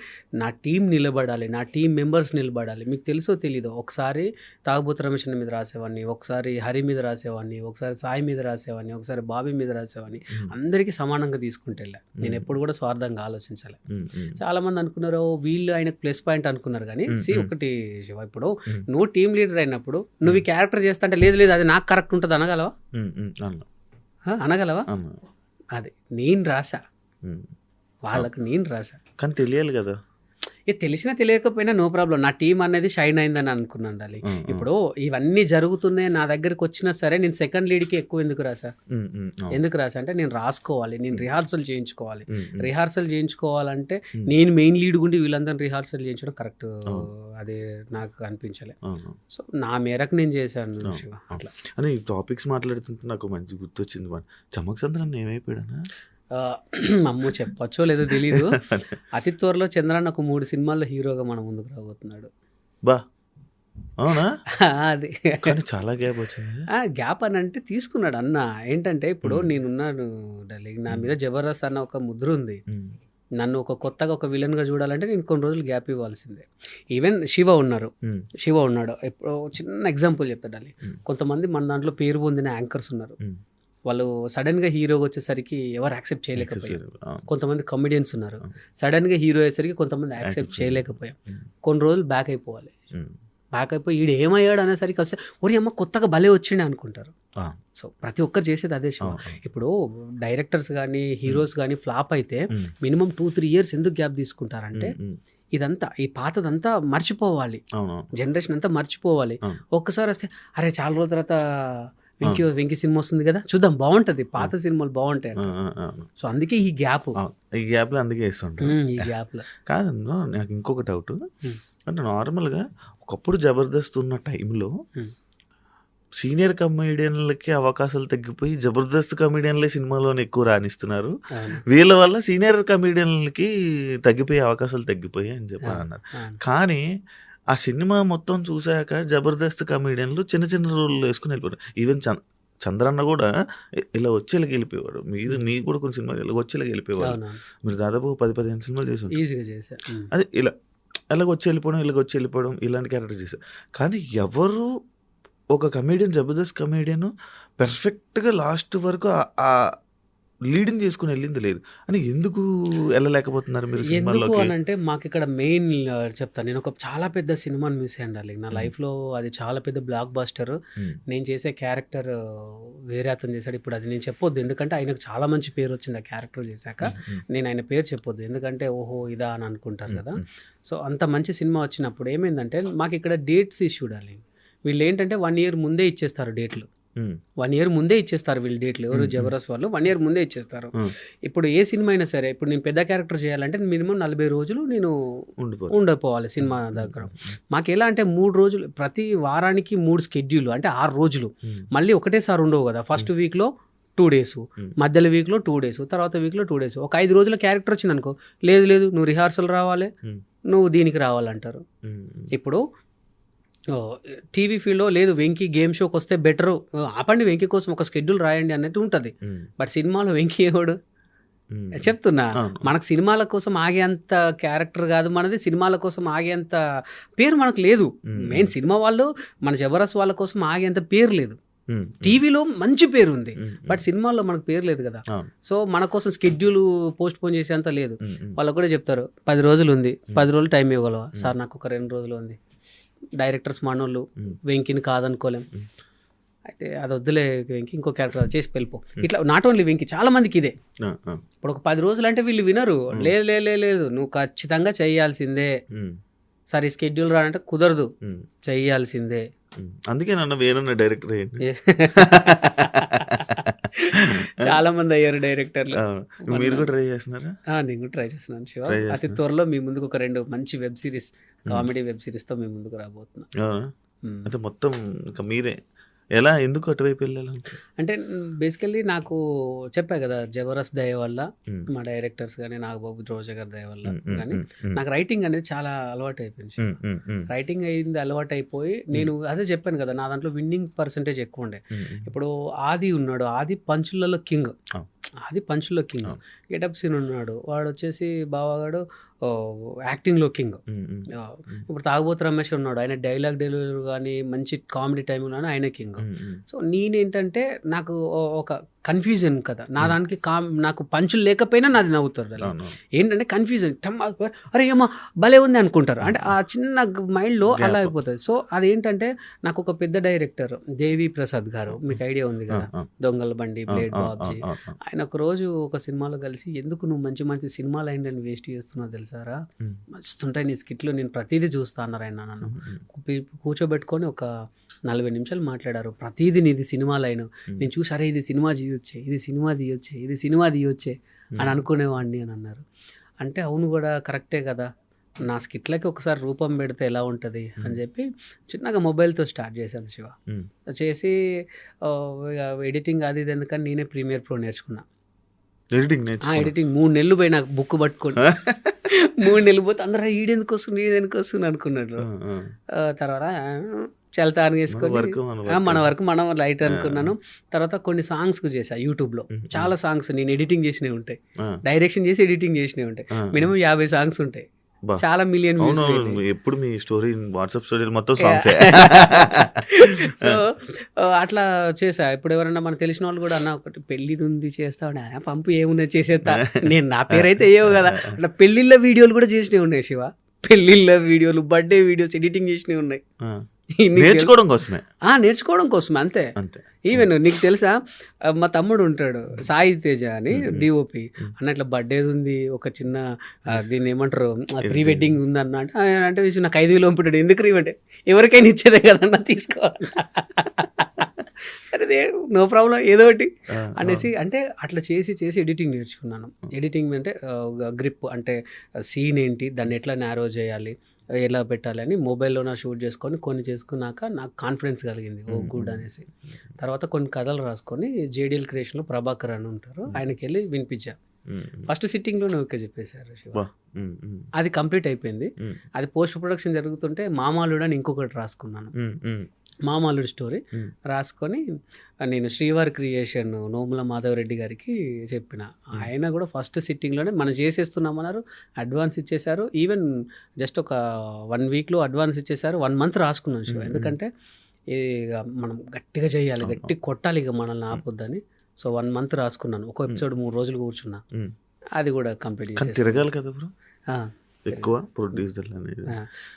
నా టీం నిలబడాలి, నా టీం మెంబర్స్ నిలబడాలి. మీకు తెలుసో తెలీదో ఒకసారి తాగుబోతు రమేష్ మీద రాసేవాడిని, ఒకసారి హరి మీద రాసేవాడిని, ఒకసారి సాయి మీద రాసేవాడిని, ఒకసారి బాబీ మీద రాసేవాడిని. అందరికీ సమానంగా తీసుకుంటే వెళ్ళా. నేను ఎప్పుడు కూడా స్వార్థంగా ఆలోచించాలి. చాలా మంది అనుకున్నారు వీళ్ళు ఆయనకు ప్లస్ పాయింట్ అనుకున్నారు. కానీ ఒకటి శివ, ఇప్పుడు నువ్వు టీం లీడర్ అయినప్పుడు నువ్వు ఈ క్యారెక్టర్ చేస్తా అంటే లేదు అది నాకు కరెక్ట్ ఉంటుంది అనగలవా? అది నేను రాసా, వాళ్ళకు నేను రాసా.
కానీ తెలియాలి కదా,
తెలిసినా తెలియకపోయినా నో ప్రాబ్లం. నా టీం అనేది షైన్ అయిందని అనుకున్నాను ఉండాలి. ఇప్పుడు ఇవన్నీ జరుగుతున్నాయి నా దగ్గరికి వచ్చినా సరే నేను సెకండ్ లీడ్కి ఎక్కువ ఎందుకు రాసా అంటే నేను రాసుకోవాలి, నేను రిహార్సల్ చేయించుకోవాలి. రిహార్సల్ చేయించుకోవాలంటే నేను మెయిన్ లీడ్ గుండి వీళ్ళందరినీ రిహార్సల్ చేయించడం కరెక్ట్, అది నాకు అనిపించలే. సో నా మేరకు నేను చేశాను శివ. అట్లా
అని టాపిక్స్ మాట్లాడుతుంటే నాకు మంచి గుర్తొచ్చింది. చమక్ చంద్రన్ ఏమైపోయాడనా?
అమ్మో చెప్పచ్చో లేదో తెలీదు. అతి త్వరలో చంద్రన్న ఒక 3 సినిమాల్లో హీరోగా మన ముందుకు రాబోతున్నాడు.
బా అవునా?
అది
చాలా గ్యాప్ వచ్చింది.
గ్యాప్ అని అంటే తీసుకున్నాడు అన్న. ఏంటంటే ఇప్పుడు నేనున్నాను డార్లింగ్, నా మీద జబర్దస్త్ అన్న ఒక ముద్ర ఉంది. నన్ను కొత్తగా ఒక విలన్గా చూడాలంటే నేను కొన్ని రోజులు గ్యాప్ ఇవ్వాల్సిందే. ఈవెన్ శివ ఉన్నాడు. ఇప్పుడు చిన్న ఎగ్జాంపుల్ చెప్తాడాలి. కొంతమంది మన దాంట్లో పేరు పొందిన యాంకర్స్ ఉన్నారు. వాళ్ళు సడన్గా హీరోగా వచ్చేసరికి ఎవరు యాక్సెప్ట్ చేయలేకపోయారు. కొంతమంది కమెడియన్స్ ఉన్నారు, సడన్గా హీరో అయ్యేసరికి కొంతమంది యాక్సెప్ట్ చేయలేకపోయాం. కొన్ని రోజులు బ్యాక్ అయిపోవాలి. బ్యాక్ అయిపోయి ఈడు ఏమయ్యాడు అనేసరికి వస్తే ఒరి అమ్మ కొత్తగా భలే వచ్చిండే అనుకుంటారు. సో ప్రతి ఒక్కరు చేసేది అదే శివ. ఇప్పుడు డైరెక్టర్స్ కానీ హీరోస్ కానీ ఫ్లాప్ అయితే మినిమం 2-3 ఇయర్స్ ఎందుకు గ్యాప్ తీసుకుంటారంటే ఇదంతా ఈ పాతదంతా మర్చిపోవాలి, జనరేషన్ అంతా మర్చిపోవాలి. ఒక్కసారి వస్తే అరే చాలా రోజుల తర్వాత వెంకీ సినిమా వస్తుంది కదా చూద్దాం, బాగుంటది, పాత సినిమాలు బాగుంటాయి. సో అందుకే ఈ గ్యాప్
లో అందుకే వేస్తుంటారు.
ఈ గ్యాప్ లో
కాదన్నా నాకు ఇంకొక డౌట్. అంటే నార్మల్గా ఒకప్పుడు జబర్దస్త్ ఉన్న టైంలో సీనియర్ కమెడియన్లకి అవకాశాలు తగ్గిపోయి జబర్దస్త్ కమెడియన్లే సినిమాలోనే ఎక్కువ రాణిస్తున్నారు. వీళ్ళ వల్ల సీనియర్ కమెడియన్లకి తగ్గిపోయే అవకాశాలు తగ్గిపోయాయి అని చెప్పి అన్నారు. కానీ ఆ సినిమా మొత్తం చూసాక జబర్దస్త్ కమెడియన్లు చిన్న చిన్న రోళ్ళు వేసుకుని వెళ్ళిపోయారు. ఈవెన్ చంద్రన్న కూడా ఇలా వచ్చేలాగా వెళ్ళిపోయేవాడు. మీరు కూడా కొన్ని సినిమాలు ఇలా వచ్చేలాగా వెళ్ళిపోయేవాడు.
అవునవును.
మీరు దాదాపు 10-15 సినిమాలు చేసి ఉంటారు.
ఈజీగా చేశా.
అదే ఇలా వచ్చి వెళ్ళిపోవడం, ఇలాగ వచ్చి వెళ్ళిపోవడం, ఇలాంటి క్యారెక్టర్ చేశారు. కానీ ఎవరు ఒక కమేడియన్, జబర్దస్త్ కమేడియన్ పర్ఫెక్ట్గా లాస్ట్ వరకు ఆ లీడింగ్ చేసుకుని వెళ్ళింది లేదు అని ఎందుకు వెళ్ళలేకపోతున్నారు మీరు
ఎందుకు
సినిమాల్లోకి?
అని అంటే మాకు ఇక్కడ మెయిన్ చెప్తాను, నేను ఒక చాలా పెద్ద సినిమాని మిస్ అయ్యండి నా లైఫ్లో. అది చాలా పెద్ద బ్లాక్ బాస్టర్. నేను చేసే క్యారెక్టర్ వేరే అతను చేశాడు. ఇప్పుడు అది నేను చెప్పొద్దు, ఎందుకంటే ఆయనకు చాలా మంచి పేరు వచ్చింది ఆ క్యారెక్టర్ చేశాక. నేను ఆయన పేరు చెప్పొద్దు, ఎందుకంటే ఓహో ఇదా అని అనుకుంటారు కదా. సో అంత మంచి సినిమా వచ్చినప్పుడు ఏమైందంటే మాకు ఇక్కడ డేట్స్ ఇష్యూ డార్లింగ్. వీళ్ళు ఏంటంటే 1 year ముందే ఇచ్చేస్తారు డేట్లు. 1 year ముందే ఇచ్చేస్తారు వీళ్ళు డేట్లు. ఎవరు జబర్దస్త్ వాళ్ళు 1 year ముందే ఇచ్చేస్తారు. ఇప్పుడు ఏ సినిమా అయినా సరే, ఇప్పుడు నేను పెద్ద క్యారెక్టర్ చేయాలంటే మినిమం 40 రోజులు నేను ఉండిపోవాలి సినిమా దగ్గర. మాకు ఎలా అంటే 3 రోజులు, ప్రతి వారానికి 3 schedule, అంటే 6 రోజులు మళ్ళీ ఒకటేసారి ఉండవు కదా. ఫస్ట్ వీక్లో 2 days, మధ్యలో వీక్లో 2 days, తర్వాత వీక్లో 2 days. ఒక 5 రోజుల క్యారెక్టర్ వచ్చింది అనుకో, లేదు నువ్వు రిహార్సల్ రావాలి, నువ్వు దీనికి రావాలంటారు. ఇప్పుడు టీవీ ఫీల్డ్లో లేదు, వెంకీ గేమ్ షోకి వస్తే బెటరు, ఆపండి వెంకీ కోసం ఒక షెడ్యూల్ రాయండి అన్నట్టు ఉంటుంది. బట్ సినిమాలో వెంకీ ఎవడు చెప్తున్నా, మనకు సినిమాల కోసం ఆగేంత క్యారెక్టర్ కాదు మనది, సినిమాల కోసం ఆగేంత పేరు మనకు లేదు. మెయిన్ సినిమా వాళ్ళు, మన జబర్దస్త్ వాళ్ళ కోసం ఆగేంత పేరు లేదు. టీవీలో మంచి పేరు ఉంది, బట్ సినిమాల్లో మనకు పేరు లేదు కదా. సో మన కోసం షెడ్యూల్ పోస్ట్ పోన్ చేసేంత లేదు. వాళ్ళకు కూడా చెప్తారు 10 రోజులు ఉంది, 10 రోజులు టైం ఇవ్వగలవా సార్, నాకు ఒక 2 రోజులు ఉంది. డైరెక్టర్స్ మనోళ్ళు వెంకీని కాదనుకోలేం. అయితే అది వద్దులే వెంకీ, ఇంకో క్యారెక్టర్ చేసి వెళ్ళిపో. ఇట్లా నాట్ ఓన్లీ వెంకీ, చాలా మందికి ఇదే. ఇప్పుడు ఒక 10 రోజులు అంటే వీళ్ళు వినరు. లేదు నువ్వు ఖచ్చితంగా చేయాల్సిందే, సరే షెడ్యూల్ రానంటే కుదరదు, చెయ్యాల్సిందే.
అందుకే నన్ను వేరే డైరెక్టర్ అయ్యండి.
చాలా మంది అయ్యారు డైరెక్టర్లు.
మీరు కూడా ట్రై చేస్తున్నారా?
నేను కూడా ట్రై చేస్తున్నాను శివ. అతి త్వరలో మీ ముందుకు ఒక 2 మంచి వెబ్ సిరీస్, కామెడీ వెబ్ సిరీస్తో మీ ముందుకు రాబోతున్నా.
అంటే మొత్తం ఇంకా మీరే ఎలా, ఎందుకు అటువైపు వెళ్ళాలంటే?
అంటే బేసికల్లీ నాకు చెప్పా కదా, జబర్దస్త్ దయ వల్ల, మా డైరెక్టర్స్ కానీ, నాగబాబు రోజా గారి దయ వల్ల కానీ నాకు రైటింగ్ అనేది చాలా అలవాటు అయిపోయింది. రైటింగ్ అయింది అలవాటు అయిపోయి, నేను అదే చెప్పాను కదా, నా దాంట్లో విన్నింగ్ పర్సంటేజ్ ఎక్కువ ఉండే. ఇప్పుడు ఆది ఉన్నాడు, ఆది పంచులలో కింగ్, ఆది పంచుల్లో కింగ్. గెటప్ సీన్ ఉన్నాడు, వాడు వచ్చేసి బావగాడు యాక్టింగ్లో కింగ్. ఇప్పుడు తాగుబోతు రమేష్ ఉన్నాడు, ఆయన డైలాగ్ డెలివరీ కానీ మంచి కామెడీ టైం కానీ ఆయన కింగ్. సో నేనేంటంటే నాకు ఒక కన్ఫ్యూజన్ కదా, నా దానికి నాకు పంచులు లేకపోయినా నాది నవ్వుతారు. ఏంటంటే కన్ఫ్యూజన్, అరే ఏమో భలే ఉంది అనుకుంటారు, అంటే ఆ చిన్న మైండ్లో అలా అయిపోతుంది. సో అదేంటంటే నాకు ఒక పెద్ద డైరెక్టర్ దేవి ప్రసాద్ గారు, మీకు ఐడియా ఉంది కదా, దొంగల బండి, బ్లేడ్ బాబ్జీ, ఆయన ఒక రోజు ఒక సినిమాలో కలిసి, ఎందుకు నువ్వు మంచి మంచి సినిమాలు అయిందని వేస్ట్ చేస్తున్నావు తెలుసారా, మస్తుంటాయి నీ స్కిట్లు, నేను ప్రతిదీ చూస్తా అన్నారు ఆయన. నన్ను కూర్చోబెట్టుకొని ఒక 40 నిమిషాలు మాట్లాడారు, ప్రతిదీ నీది సినిమా లైన్. నేను చూసారే ఇది సినిమా తీయొచ్చే, ఇది సినిమా తీయొచ్చే, ఇది సినిమా తీయొచ్చే అని అనుకునేవాడిని అని అన్నారు. అంటే అవును కూడా కరెక్టే కదా, నా స్కిట్లకి ఒకసారి రూపం పెడితే ఎలా ఉంటుంది అని చెప్పి చిన్నగా మొబైల్తో స్టార్ట్ చేశాను శివ. చేసి ఎడిటింగ్ అది ఇది ఎందుకని నేనే ప్రీమియర్ ప్రో నేర్చుకున్నా. ఎడిటింగ్ 3 నెలలు పోయి నాకు బుక్ పట్టుకొని 3 నెలలు పోతే అందరూ ఈడెందుకు వస్తుంది అనుకున్నారు. తర్వాత చల్తాను వేసుకొని మన వరకు మనం లైట్ అనుకున్నాను. తర్వాత కొన్ని సాంగ్స్కు చేసా యూట్యూబ్లో, చాలా సాంగ్స్ నేను ఎడిటింగ్ చేసినవి ఉంటాయి, డైరెక్షన్ చేసి ఎడిటింగ్ చేసినవి ఉంటాయి, మినిమం 50 సాంగ్స్ ఉంటాయి, చాలా మిలియన్ వ్యూస్.
ఎప్పుడు మీ స్టోరీ వాట్సాప్ స్టోరీ మొత్తం సాంగ్స్.
సో అట్లా చేసా. ఇప్పుడు ఎవరన్నా మనకు తెలిసిన వాళ్ళు కూడా అన్న ఒకటి పెళ్ళిది ఉంది చేస్తావు, పంపు ఏమున్నది చేసేస్తా, నేను నా పేరైతే ఏవో కదా అట్లా పెళ్ళిళ్ళ వీడియోలు కూడా చేసినవి ఉన్నాయి శివ. పెళ్ళిళ్ళ వీడియోలు, బర్త్డే వీడియోస్ ఎడిటింగ్ చేసినవి ఉన్నాయి.
నేర్చుకోవడం
కోసమే అంతే. ఈవెన్ నీకు తెలుసా, మా తమ్ముడు ఉంటాడు సాయి తేజ అని డిఓపి, అన్నట్ల బర్త్డే ఉంది, ఒక చిన్న దీన్ని ఏమంటారు ప్రీ వెడ్డింగ్ ఉంది అన్న అంటే నాకు 5,000 పంపుతాడు. ఎందుకు రీవంటే ఎవరికైనా ఇచ్చేదే కదన్నా, తీసుకోవాలి, సరే నో ప్రాబ్లం ఏదో ఒకటి అనేసి. అంటే అట్లా చేసి ఎడిటింగ్ నేర్చుకున్నాను. ఎడిటింగ్ అంటే గ్రిప్, అంటే సీన్ ఏంటి, దాన్ని ఎట్లా నారో చేయాలి, ఎలా పెట్టాలి అని మొబైల్లో నా షూట్ చేసుకొని కొన్ని చేసుకున్నాక నాకు కాన్ఫిడెన్స్ కలిగింది, ఓ గుడ్ అనేసి. తర్వాత కొన్ని కథలు రాసుకొని జేడిఎల్ క్రియేషన్లో ప్రభాకర్ అని ఉంటారు, ఆయనకి వెళ్ళి వినిపించా. ఫస్ట్ సిట్టింగ్లోనే ఓకే చెప్పేశారు శివ. అది కంప్లీట్ అయిపోయింది. అది పోస్ట్ ప్రొడక్షన్ జరుగుతుంటే మామాలుడు అని ఇంకొకటి రాసుకున్నాను. మామూలు స్టోరీ
ఉమ్,
రాసుకొని నేను శ్రీవారి క్రియేషన్ నోముల మాధవరెడ్డి గారికి చెప్పిన. ఆయన కూడా ఫస్ట్ సిట్టింగ్లోనే మనం చేసేస్తున్నామన్నారు, అడ్వాన్స్ ఇచ్చేశారు. ఈవెన్ జస్ట్ ఒక 1 వీక్లో అడ్వాన్స్ ఇచ్చేశారు. 1 మంత్ రాసుకున్నాను శివ, ఎందుకంటే ఇక మనం గట్టిగా చేయాలి, గట్టి కొట్టాలి, ఇక మనల్ని ఆపొద్దని. సో 1 మంత్ రాసుకున్నాను. ఒక ఎపిసోడ్ 3 రోజులు కూర్చున్నా,
ఉమ్.
అది కూడా కంప్లీట్
కానీ
చేసేసాను.
తిరగాలి కదా బ్రో
ఆ,
ఎక్కువ ప్రొడ్యూసర్ అనేది.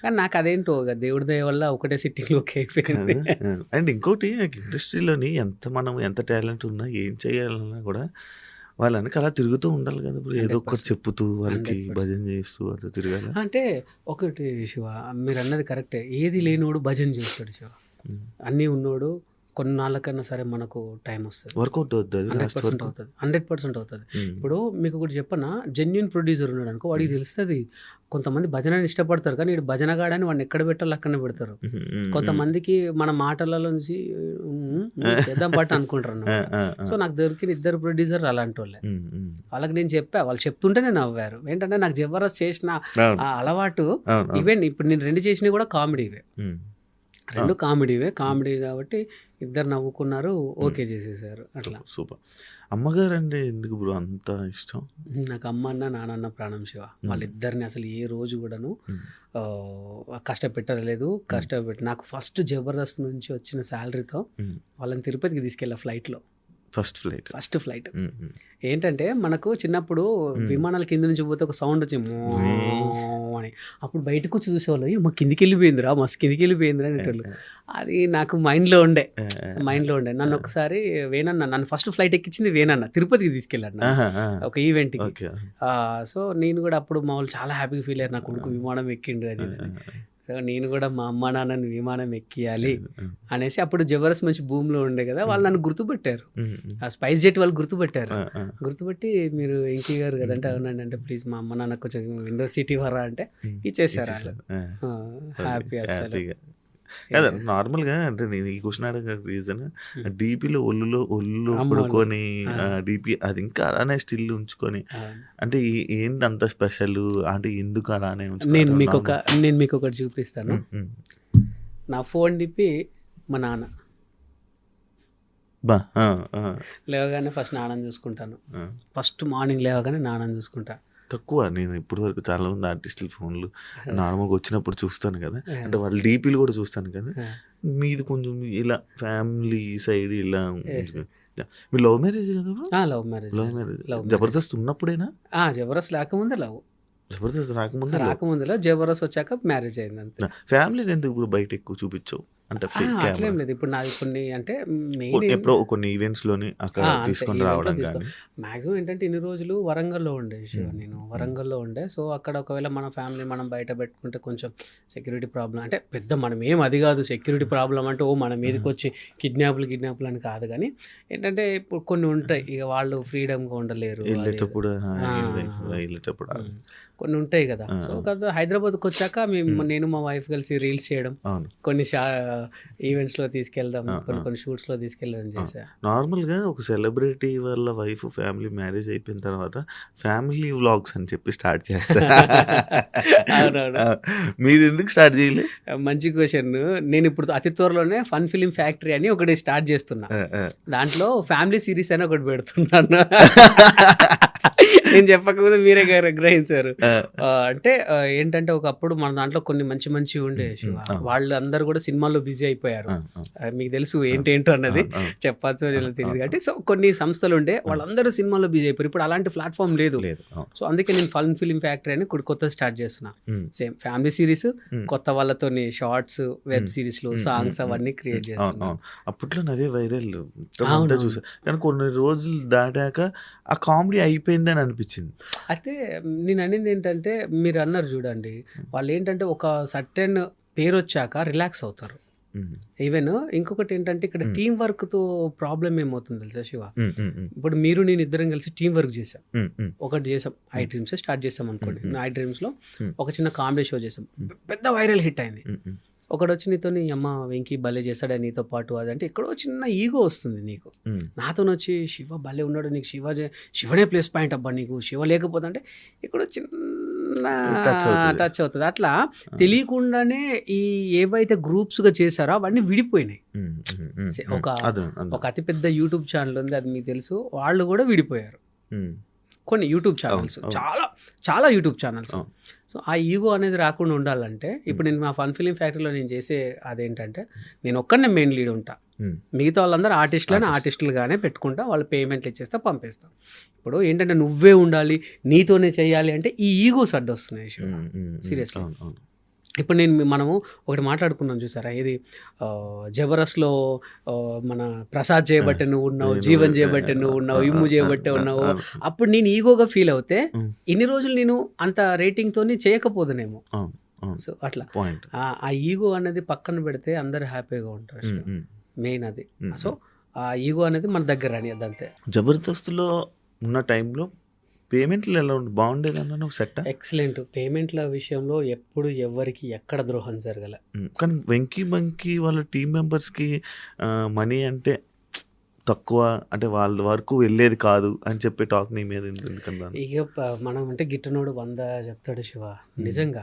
కానీ నాకు అదేంటో ఇక దేవుడి దయ వల్ల ఒకటే సిట్టింగ్లో ఓకే అయిపోయింది.
అండ్ ఇంకోటి నాకు ఇండస్ట్రీలోని మనం ఎంత టాలెంట్ ఉన్నా ఏం చేయాలన్నా కూడా వాళ్ళ వెనక అలా తిరుగుతూ ఉండాలి కదా బ్రో, ఏదో ఒకటి
100%.
చెప్పుతూ వాళ్ళకి
100%.
భజన చేస్తూ అట్లా తిరగాలి.
అంటే ఒకటి శివ, మీరు అన్నది కరెక్టే, ఏది లేనోడు భజన చేస్తాడు శివ, అన్నీ ఉన్నోడు కొన్నాళ్ళకైనా సరే మనకు టైం వస్తుంది,
వర్కౌట్ అవుతుంది అది
100%
లాస్ట్ వరకు.
అవుతుంది, 100% అవుతుంది.
ఉమ్,
ఇప్పుడు మీకు ఒకటి చెప్పనా, జెన్యున్ ప్రొడ్యూసర్ ఉన్నాడు అనుకో, వాడికి తెలుస్తుంది. కొంతమంది భజనని ఇష్టపడతారు, కానీ వీడు భజనగాడని వాడిని ఎక్కడ పెట్టాలో అక్కడనే పెడతారు.
ఉమ్, ఉమ్,
కొంతమందికి మన మాటలలో నుంచి చేద్దాం పట్టు అనుకుంటారు అన్నమాట. సో నాకు దొరికిన 2 ప్రొడ్యూసర్ అలాంటి వాళ్ళే.
ఉమ్, ఉమ్.
వాళ్ళకి నేను చెప్పా, వాళ్ళు చెప్తుంటే నేను నవ్వారు. ఏంటంటే నాకు జబర్దస్త్ చేసిన
అవును,
ఆ అలవాటు,
అవును, అవును.
ఈవెన్ ఇప్పుడు నేను 2 చేసినవి కూడా కామెడీవే,
ఉమ్,
2 కామెడీవే. కామెడీ కాబట్టి 2 నవ్వుకున్నారు, ఓకే చేసేసారు అట్లా.
సూపర్. అమ్మగారు అంటే ఎందుకు బ్రో అంత ఇష్టం?
నాకు అమ్మ అన్న నాన్న ప్రాణం శివ. వాళ్ళిద్దరిని అసలు ఏ రోజు కూడాను
ఉమ్,
కష్టపెట్టలేదు. కష్టపెట్టి నాకు ఫస్ట్ జబర్దస్త్ నుంచి వచ్చిన శాలరీతో
ఉమ్.
వాళ్ళని తిరుపతికి తీసుకెళ్ళా ఫ్లైట్లో,
ఫస్ట్ ఫ్లైట్.
First flight. ఏంటంటే మనకు చిన్నప్పుడు విమానాల కింద నుంచి పోతే ఒక సౌండ్ వచ్చి మో అని, అప్పుడు బయటకు వచ్చి చూసేవాళ్ళు, మా కిందికి వెళ్ళిపోయిందిరా, మస్తు కిందికి వెళ్ళిపోయిందిరా అనేటోళ్ళు. అది నాకు మైండ్లో ఉండే. నన్ను ఒకసారి వేణన్న, నన్ను ఫస్ట్ ఫ్లైట్ ఎక్కించింది వేణన్న, తిరుపతికి తీసుకెళ్ళాడు నన్ను ఒక ఈవెంట్కి.
ఓకే.
సో నేను కూడా అప్పుడు మా వాళ్ళు చాలా హ్యాపీగా ఫీల్ అయ్యారు, నా కొడుకు విమానం ఎక్కిండు అది ఇది అని. సో నేను కూడా మా అమ్మ నాన్నని విమానం ఎక్కియాలి అనేసి, అప్పుడు జబర్దస్త్ మంచి భూమిలో ఉండే కదా, వాళ్ళు నన్ను గుర్తుపెట్టారు, ఆ స్పైస్ జెట్ వాళ్ళు గుర్తుపెట్టారు. గుర్తుపెట్టి మీరు ఇంకి గారు కదంటే, అవునండి అంటే, ప్లీజ్ మా అమ్మ నాన్న కొంచెం విండో సీట్ ఇవ్వరా అంటే ఇచ్చేసారు. హ్యాపీ అసలు.
అదే నార్మల్గా అంటే నేను ఈ క్వశ్చన్ అడగ రీజన్ డీపీలో ఒళ్ళు పడుకొని డీపీ అది ఇంకా అలానే స్టిల్ ఉంచుకొని అంటే ఏంటి అంత స్పెషల్ అంటే ఎందుకు అలానే
నేను మీకు ఒకటి చూపిస్తాను. నా ఫోన్ డిపి మా నాన్న లేవగానే ఫస్ట్ నాన్నని చూసుకుంటాను. ఫస్ట్ మార్నింగ్ లేవగానే నాన్నని చూసుకుంటా.
తక్కువ నేను ఇప్పటి వరకు చాలా మంది ఆర్టిస్టుల ఫోన్లు నార్మల్గా వచ్చినప్పుడు చూస్తాను కదా, అంటే వాళ్ళ డీపీలు కూడా చూస్తాను కదా, మీది కొంచెం ఇలా ఫ్యామిలీ సైడ్ ఇలా. మీ లవ్ మ్యారేజ్ కదా?
Love marriage.
జబర్దస్త్ ఉన్నప్పుడేనా?
జబర్దస్త్ లేకముందే లవ్,
జబర్దస్త్ రాకముందే
జబర్దస్త్ వచ్చాక మ్యారేజ్ అయింది అంతే.
ఫ్యామిలీని ఎందుకు బయట ఎక్కువ చూపించవు అంటే?
అట్లేం లేదు. ఇప్పుడు నాది కొన్ని అంటే
ఎప్పుడో కొన్ని ఈవెంట్స్ లోని అక్కడ తీసుకొని రావడం కానీ.
మాక్సిమం ఏంటంటే ఇన్ని రోజులు వరంగల్లో ఉండే శివ, నేను వరంగల్లో ఉండే. సో అక్కడ ఒకవేళ మన ఫ్యామిలీ మనం బయట పెట్టుకుంటే కొంచెం సెక్యూరిటీ ప్రాబ్లం, అంటే పెద్ద మనం ఏం అది కాదు సెక్యూరిటీ ప్రాబ్లం అంటే మన మీదకి వచ్చి కిడ్నాప్లు అని కాదు, కానీ ఏంటంటే ఇప్పుడు కొన్ని ఉంటాయి, ఇక వాళ్ళు ఫ్రీడమ్గా ఉండలేరు,
వెళ్ళేటప్పుడు
కొన్ని ఉంటాయి కదా. సో కదా హైదరాబాద్కి వచ్చాక నేను మా వైఫ్ కలిసి రీల్స్ చేయడం, కొన్ని ఈవెంట్స్లో తీసుకెళ్ళడం, కొన్ని షూట్స్లో తీసుకెళ్ళడం చేశా.
నార్మల్గా ఒక సెలబ్రిటీ వాళ్ళ వైఫ్ ఫ్యామిలీ మ్యారేజ్ అయిపోయిన తర్వాత ఫ్యామిలీ వ్లాగ్స్ అని చెప్పి స్టార్ట్ చేస్తారు. మీది ఎందుకు స్టార్ట్ చేయలేదు?
మంచి క్వశ్చన్. నేను ఇప్పుడు అతి త్వరలోనే ఫన్ ఫిలిం ఫ్యాక్టరీ అని ఒకటి స్టార్ట్ చేస్తున్నా. దాంట్లో ఫ్యామిలీ సిరీస్ అని ఒకటి పెడుతున్నాను. నేను చెప్పకముందు మీరే గ్రహించారు. అంటే ఏంటంటే ఒకప్పుడు మన దాంట్లో కొన్ని మంచి ఉండే శివ, వాళ్ళు అందరూ కూడా సినిమాల్లో బిజీ అయిపోయారు. మీకు తెలుసు ఏంటేంటో అన్నది చెప్పచ్చు తెలియదు కాబట్టి. సో కొన్ని సంస్థలు ఉండే వాళ్ళందరూ సినిమాల్లో బిజీ అయిపోయారు. ఇప్పుడు అలాంటి ప్లాట్ఫామ్ లేదు. సో అందుకే నేను ఫన్ ఫిలిం ఫ్యాక్టరీ అని కొత్త స్టార్ట్ చేస్తున్నా. సేమ్ ఫ్యామిలీ సిరీస్, కొత్త వాళ్ళతో షార్ట్స్, వెబ్ సిరీస్లు, సాంగ్స్ అవన్నీ క్రియేట్ చేస్తున్నా.
అప్పట్లో నవే వైరల్ చూసా, కానీ కొన్ని రోజులు దాటాక ఆ కామెడీ అయిపోయిందని అనిపించింది.
అయితే నేను అనేది ఏంటంటే, మీరు అన్నారు చూడండి, వాళ్ళు ఏంటంటే ఒక సర్టెన్ పేరు వచ్చాక రిలాక్స్ అవుతారు. ఈవెన్ ఇంకొకటి ఏంటంటే ఇక్కడ టీం వర్క్ తో ప్రాబ్లం ఏమవుతుంది తెలుసా శివ? ఇప్పుడు మీరు నేను ఇద్దరం కలిసి టీం వర్క్ చేసాం, ఒకటి చేసాం, ఐ డ్రీమ్స్ స్టార్ట్ చేసాం అనుకోండి. ఐ డ్రీమ్స్ లో ఒక చిన్న కామెడీ షో చేసాం, పెద్ద వైరల్ హిట్ అయింది. ఒకటి వచ్చి నీతో అమ్మ వెంకీ భలే చేస్తాడా నీతో పాటు అదంటే ఎక్కడో చిన్న ఈగో వస్తుంది నీకు. నాతో వచ్చి శివ భలే ఉన్నాడు, నీకు శివనే ప్లస్ పాయింట్ అబ్బా, నీకు శివ లేకపోతే అంటే ఎక్కడో చిన్న
టచ్ అవుతుంది.
టచ్ అవుతుంది. అట్లా తెలియకుండానే ఈ ఏవైతే గ్రూప్స్గా చేశారో అవన్నీ విడిపోయినాయి. ఒక ఒక అతిపెద్ద యూట్యూబ్ ఛానల్ ఉంది, అది మీకు తెలుసు, వాళ్ళు కూడా విడిపోయారు. కొన్ని యూట్యూబ్ ఛానల్స్, చాలా చాలా యూట్యూబ్ ఛానల్స్. సో ఆ ఈగో అనేది రాకుండా ఉండాలంటే ఇప్పుడు నేను మా ఫన్ ఫిలిం ఫ్యాక్టరీలో నేను చేసే అదేంటంటే నేను ఒక్కడనే మెయిన్ లీడ్ ఉంటా, మిగతా వాళ్ళందరూ ఆర్టిస్టులుగానే పెట్టుకుంటా, వాళ్ళు పేమెంట్లు ఇచ్చేస్తా పంపిస్తాం. ఇప్పుడు ఏంటంటే నువ్వే ఉండాలి, నీతోనే చేయాలి అంటే ఈ ఈగోస్ అడ్డొస్తున్నాయి సీరియస్లీ. ఇప్పుడు మనము ఒకటి మాట్లాడుకున్నాం చూసారా, ఇది జబర్దస్త్లో మన ప్రసాద్ చేయబట్టే నువ్వు ఉన్నావు, జీవన్ చేయబట్టే నువ్వు ఉన్నావు, ఇమ్ము చేయబట్టే ఉన్నావు. అప్పుడు నేను ఈగోగా ఫీల్ అవుతే ఇన్ని రోజులు నేను అంత రేటింగ్తో చేయకపోదునేమో. సో అట్లా ఆ ఈగో అనేది పక్కన పెడితే అందరు హ్యాపీగా ఉంటారు, మెయిన్ అది. సో ఆ ఈగో అనేది మన దగ్గర అని అదంతే.
జబర్దస్త్లో ఉన్న టైంలో పేమెంట్లు ఎలా ఉండి బాగుండేది అన్న, నువ్వు సెట్?
ఎక్సలెంట్. పేమెంట్ల విషయంలో ఎప్పుడు ఎవరికి ఎక్కడ ద్రోహం జరగలే.
కానీ వెంకీ బంకీ వాళ్ళ టీం మెంబర్స్కి మనీ అంటే తక్కువ, అంటే వాళ్ళ వరకు వెళ్ళేది కాదు అని చెప్పి టాక్ నీ మీద ఎందుకన్నా?
ఇక మనం అంటే గిట్టనోడు 100 చెప్తాడు శివ, నిజంగా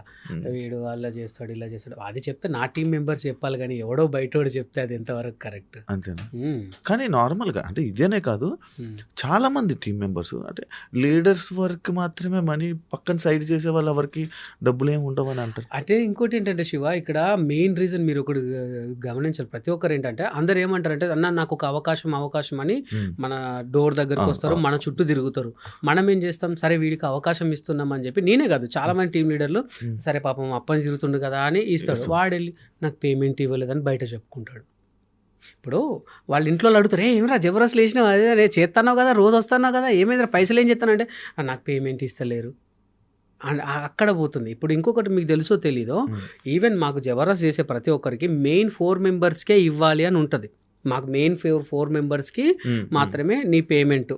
వీడు అలా చేస్తాడు ఇలా చేస్తాడు అది చెప్తే నా టీం మెంబర్స్ చెప్పాలి, కానీ ఎవడో బయటోడు చెప్తే అది ఎంతవరకు కరెక్ట్?
అంతేనా? కానీ నార్మల్గా అంటే ఇదేనే కాదు, చాలా మంది టీం మెంబర్స్ అంటే లీడర్స్ వర్క్ మాత్రమే మనీ, పక్కన సైడ్ చేసే వాళ్ళు ఎవరికి డబ్బులు ఏమి ఉండవని అంటారు.
అంటే ఇంకోటి ఏంటంటే శివ, ఇక్కడ మెయిన్ రీజన్ మీరు ఒకటి గమనించాలి, ప్రతి ఒక్కరు ఏంటంటే అందరు ఏమంటారంటే అన్న నాకు ఒక అవకాశం అని మన డోర్ దగ్గరకు వస్తారు, మన చుట్టూ తిరుగుతారు. మనం ఏం చేస్తాం, సరే వీడికి అవకాశం ఇస్తున్నాం అని చెప్పి, నేనే కాదు చాలా మంది టీం లీడర్లు, సరే పాపం అప్పని తిరుగుతుండు కదా అని ఇస్తాడు, వాడెళ్ళి నాకు పేమెంట్ ఇవ్వలేదని బయట చెప్పుకుంటాడు. ఇప్పుడు వాళ్ళ ఇంట్లో అడుగుతారు, ఏమరా జబర్దస్త్ లేచినావు, అదే చేస్తున్నావు కదా, రోజు వస్తున్నావు కదా, ఏమైందిరా పైసలు ఏం చేస్తానంటే నాకు పేమెంట్ ఇస్తలేరు అండ్ అక్కడ పోతుంది. ఇప్పుడు ఇంకొకటి మీకు తెలుసో తెలీదో, ఈవెన్ మాకు జబర్దస్త్ చేసే ప్రతి ఒక్కరికి మెయిన్ 4 మెంబర్స్కే ఇవ్వాలి అని ఉంటుంది. మాకు మెయిన్ 4 మెంబర్స్కి మాత్రమే నీ పేమెంట్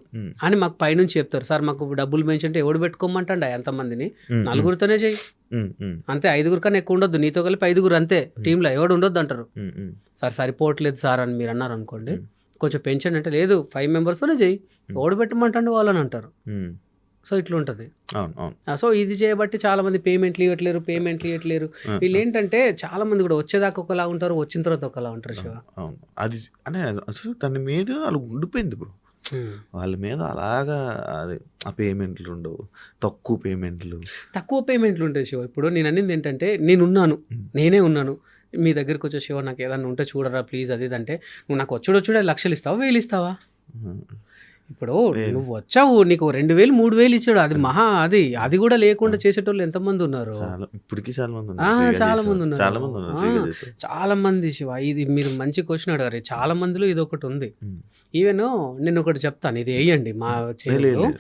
అని మాకు పైనుంచి చెప్తారు. సార్ మాకు డబ్బులు పెంచంటే ఎవడు పెట్టుకోమంటండి ఎంతమందిని, 4గురితోనే చెయ్యి అంతే, 5గురు కన్నా ఎక్కువ ఉండొద్దు, నీతో కలిపి 5గురు అంతే, టీంలో ఎవడు ఉండొద్దు అంటారు. సార్ సరిపోవట్లేదు సార్ అని మీరు అన్నారు అనుకోండి, కొంచెం పెంచండి అంటే లేదు 5 మెంబర్స్తోనే చెయ్యి, ఎవడు పెట్టమంటండి వాళ్ళని అంటారు. సో ఇట్లా ఉంటుంది. సో ఇది చేయబట్టి చాలా మంది పేమెంట్లు ఇవ్వట్లేరు. వీళ్ళు ఏంటంటే చాలా మంది కూడా వచ్చేదాకా ఒకలా ఉంటారు, వచ్చిన తర్వాత ఒకలా ఉంటారు శివ.
అది అనే అసలు దాని మీద వాళ్ళు ఉండిపోయింది బ్రో, వాళ్ళ మీద అలాగా. అది ఆ పేమెంట్లు ఉండవు, తక్కువ పేమెంట్లు ఉంటాయి శివ. ఇప్పుడు నేను అనేది ఏంటంటే నేనే ఉన్నాను మీ దగ్గరికి వచ్చే శివ, నాకు ఏదన్నా ఉంటే చూడరా ప్లీజ్ అది అంటే, నువ్వు నాకు వచ్చుడే లక్షలు ఇస్తావా, 1000 ఇస్తావా? ఇప్పుడు నువ్వు వచ్చావు, నీకు 2000 3000 ఇచ్చాడు, అది మహా, అది కూడా లేకుండా చేసేటోళ్ళు ఎంతమంది ఉన్నారు? ఇప్పటికీ చాలా మంది
ఉన్నారు. చాలా మంది శివ, ఇది మీరు మంచి క్వశ్చన్ అడిగారు. చాలా మందిలో ఇది ఒకటి ఉంది. ఈవెన్ నేను ఒకటి చెప్తాను, ఇది వేయండి మా చెల్లెలు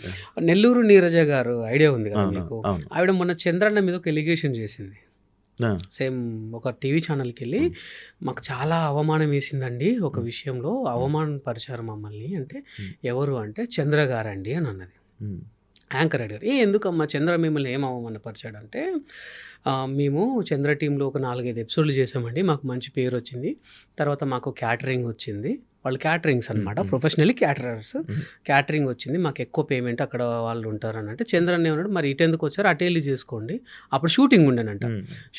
నెల్లూరు నీరజ గారు, ఐడియా ఉంది కదా మీకు? ఆవిడ మొన్న చంద్రన్న మీద ఒక ఎలిగేషన్ చేసింది, సేమ్ ఒక టీవీ ఛానల్కి వెళ్ళి మాకు చాలా అవమానం వేసిందండి, ఒక విషయంలో అవమానపరిచారు మమ్మల్ని అంటే, ఎవరు అంటే చంద్ర గారండి అని అన్నది. యాంకర్ అడిగారు, ఎందుకమ్మా చంద్ర మిమ్మల్ని ఏం అవమానపరిచాడు అంటే, మేము చంద్ర టీంలో ఒక 4-5 ఎపిసోడ్లు చేసామండి, మాకు మంచి పేరు వచ్చింది, తర్వాత మాకు క్యాటరింగ్ వచ్చింది, వాళ్ళు క్యాటరింగ్స్ అనమాట, ప్రొఫెషనల్లీ క్యాటరర్స్, క్యాటరింగ్ వచ్చింది, మాకు ఎక్కువ పేమెంట్ అక్కడ వాళ్ళు ఉంటారు అని అంటే, చంద్రన్ ఏమన్నాడు, మరి ఇటెందుకు వచ్చారు, అటు వెళ్ళి చేసుకోండి. అప్పుడు షూటింగ్ ఉండేనంట,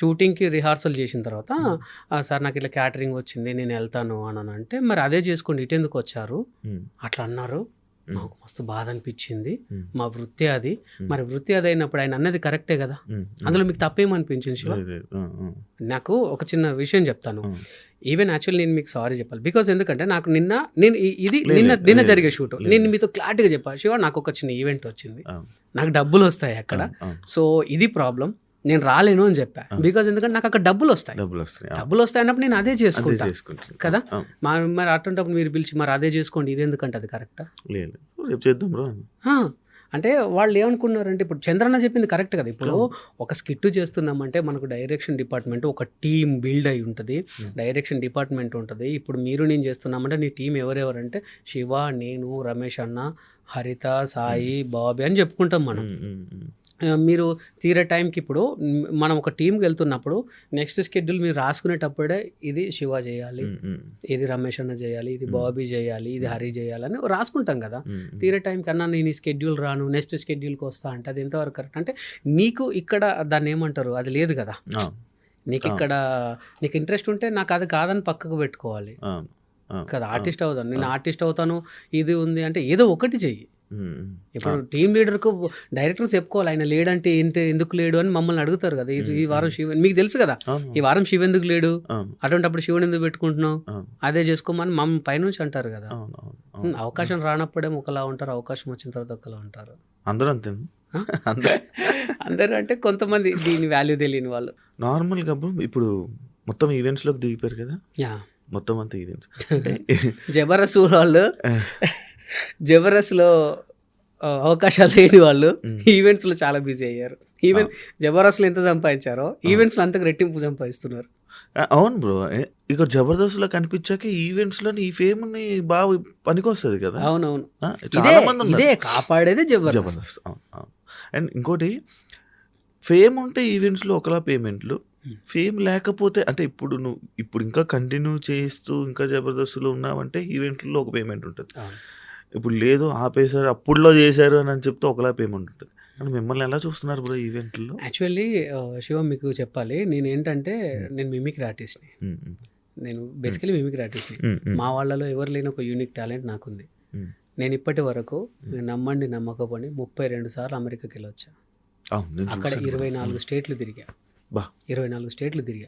షూటింగ్కి రిహార్సల్ చేసిన తర్వాత సార్ నాకు ఇట్లా క్యాటరింగ్ వచ్చింది నేను వెళ్తాను అని అంటే, మరి అదే చేసుకోండి ఇటెందుకు వచ్చారు అట్లా అన్నారు. నాకు మస్తు బాధ అనిపించింది, మా వృత్తి అది, మరి వృత్తి అది అయినప్పుడు ఆయన అన్నది కరెక్టే కదా, అందులో మీకు తప్పేమనిపించింది శివ? నాకు ఒక చిన్న విషయం చెప్తాను, ఈవెన్ యాక్చువల్లీ నేను మీకు సారీ చెప్పాలి, బికాజ్ ఎందుకంటే నాకు నిన్న జరిగే షూట్ నేను మీతో క్లారిటీగా చెప్పాను శివ, నాకు ఒక చిన్న ఈవెంట్ వచ్చింది, నాకు డబ్బులు వస్తాయి అక్కడ, సో ఇది ప్రాబ్లం, నేను రాలేను అని చెప్పా. బికాజ్ ఎందుకంటే నాకు అక్కడ డబ్బులు వస్తాయి అన్నప్పుడు నేను అదే చేసుకుంటాను కదా. మరి అటువంటిప్పుడు మీరు పిలిచి మరి అదే చేసుకోండి ఇది ఎందుకంటే అది కరెక్టా? అంటే వాళ్ళు ఏమనుకున్నారంటే, ఇప్పుడు చంద్రన్న చెప్పింది కరెక్ట్ కదా. ఇప్పుడు ఒక స్కిట్ చేస్తున్నామంటే మనకు డైరెక్షన్ డిపార్ట్మెంట్, ఒక టీం బిల్డ్ అయి ఉంటుంది, డైరెక్షన్ డిపార్ట్మెంట్ ఉంటుంది. ఇప్పుడు నేను చేస్తున్నామంటే నీ టీం ఎవరెవరంటే శివ, నేను, రమేష్ అన్న, హరిత, సాయి, బాబీ అని చెప్పుకుంటాం మనం. మీరు తీరే టైంకి ఇప్పుడు మనం ఒక టీంకి వెళ్తున్నప్పుడు నెక్స్ట్ షెడ్యూల్ మీరు రాసుకునేటప్పుడే ఇది శివ చేయాలి, ఇది రమేష్ అన్న చేయాలి, ఇది బాబీ చేయాలి, ఇది హరి చేయాలి అని రాసుకుంటాం కదా. తీరే టైం కన్నా నేను ఈ షెడ్యూల్ రాను నెక్స్ట్ షెడ్యూల్కి వస్తా అంటే అది ఎంతవరకు కరెక్ట్? అంటే నీకు ఇక్కడ దాన్ని ఏమంటారు, అది లేదు కదా. నీకు ఇక్కడ నీకు ఇంట్రెస్ట్ ఉంటే నాకు అది కాదని పక్కకు పెట్టుకోవాలి కదా. ఆర్టిస్ట్ అవుతాను, నేను ఆర్టిస్ట్ అవుతాను, ఇది ఉంది అంటే ఏదో ఒకటి చెయ్యి. ఇప్పుడు టీమ్ లీడర్కు డైరెక్టర్ చెప్పుకోవాలి, ఆయన లేడంటే ఏంటి, ఎందుకు లేడు అని మమ్మల్ని అడుగుతారు కదా. ఈ వారం శివ మీకు తెలుసు కదా, ఈ వారం శివ ఎందుకు లేడు, అటువంటిప్పుడు శివుని ఎందుకు పెట్టుకుంటున్నావు, అదే చేసుకోమని మమ్మల్ని పైనుంచి అంటారు కదా. అవకాశం రానప్పుడేమో ఒకలా ఉంటారు, అవకాశం వచ్చిన తర్వాత ఒకలా ఉంటారు.
అందరూ అంతే.
అందరూ అంటే కొంతమంది దీని వాల్యూ తెలియని వాళ్ళు.
నార్మల్గా ఇప్పుడు మొత్తం ఈవెంట్స్లోకి దిగిపోయారు కదా,
యా
మొత్తం అంతా ఈవెంట్స్.
జబర్దస్త్ వాళ్ళు జబర్దస్త్లో అవకాశాలు లేని వాళ్ళు ఈవెంట్స్లో చాలా బిజీ అయ్యారు. ఈవెన్ జబర్దస్త్లో ఎంత సంపాదించారో ఈవెంట్స్లో అంతకు రెట్టింపు సంపాదిస్తున్నారు.
అవును బ్రో, ఇక్కడ జబర్దస్త్లో కనిపించాక ఈవెంట్స్లో ఈ ఫేమ్ బాగా పనికొస్తుంది కదా.
అవునవును,
చాలా మంది
ఇదే కాపాడేది
జబర్దస్త్. అండ్ ఇంకోటి, ఫేమ్ ఉంటే ఈవెంట్స్లో ఒకలా పేమెంట్లు, ఫేమ్ లేకపోతే అంటే ఇప్పుడు నువ్వు ఇప్పుడు ఇంకా కంటిన్యూ చేస్తూ ఇంకా జబర్దస్త్లో ఉన్నావంటే ఈవెంట్లో ఒక పేమెంట్ ఉంటుంది. ఇప్పుడు లేదు ఆపేశారు అప్పుడులో చేశారు అని చెప్తే ఒకలా పేమెంట్ ఉంటుంది. అంటే మిమ్మల్ని ఎలా చూస్తున్నారు బ్రో ఈవెంట్లో?
యాక్చువల్లీ శివ మీకు చెప్పాలి, నేను ఏంటంటే నేను మిమిక్రీ ఆర్టిస్ట్ని, నేను బేసికలీ మిమిక్రీ ఆర్టిస్ట్ని. మా వాళ్ళలో ఎవరు లేని ఒక యూనిక్ టాలెంట్ నాకుంది. నేను ఇప్పటి వరకు నమ్మండి నమ్మకపోండి 32 సార్లు అమెరికాకి వెళ్ళొచ్చా. అక్కడ 24 స్టేట్లు తిరిగా. 24 స్టేట్లు తిరిగా.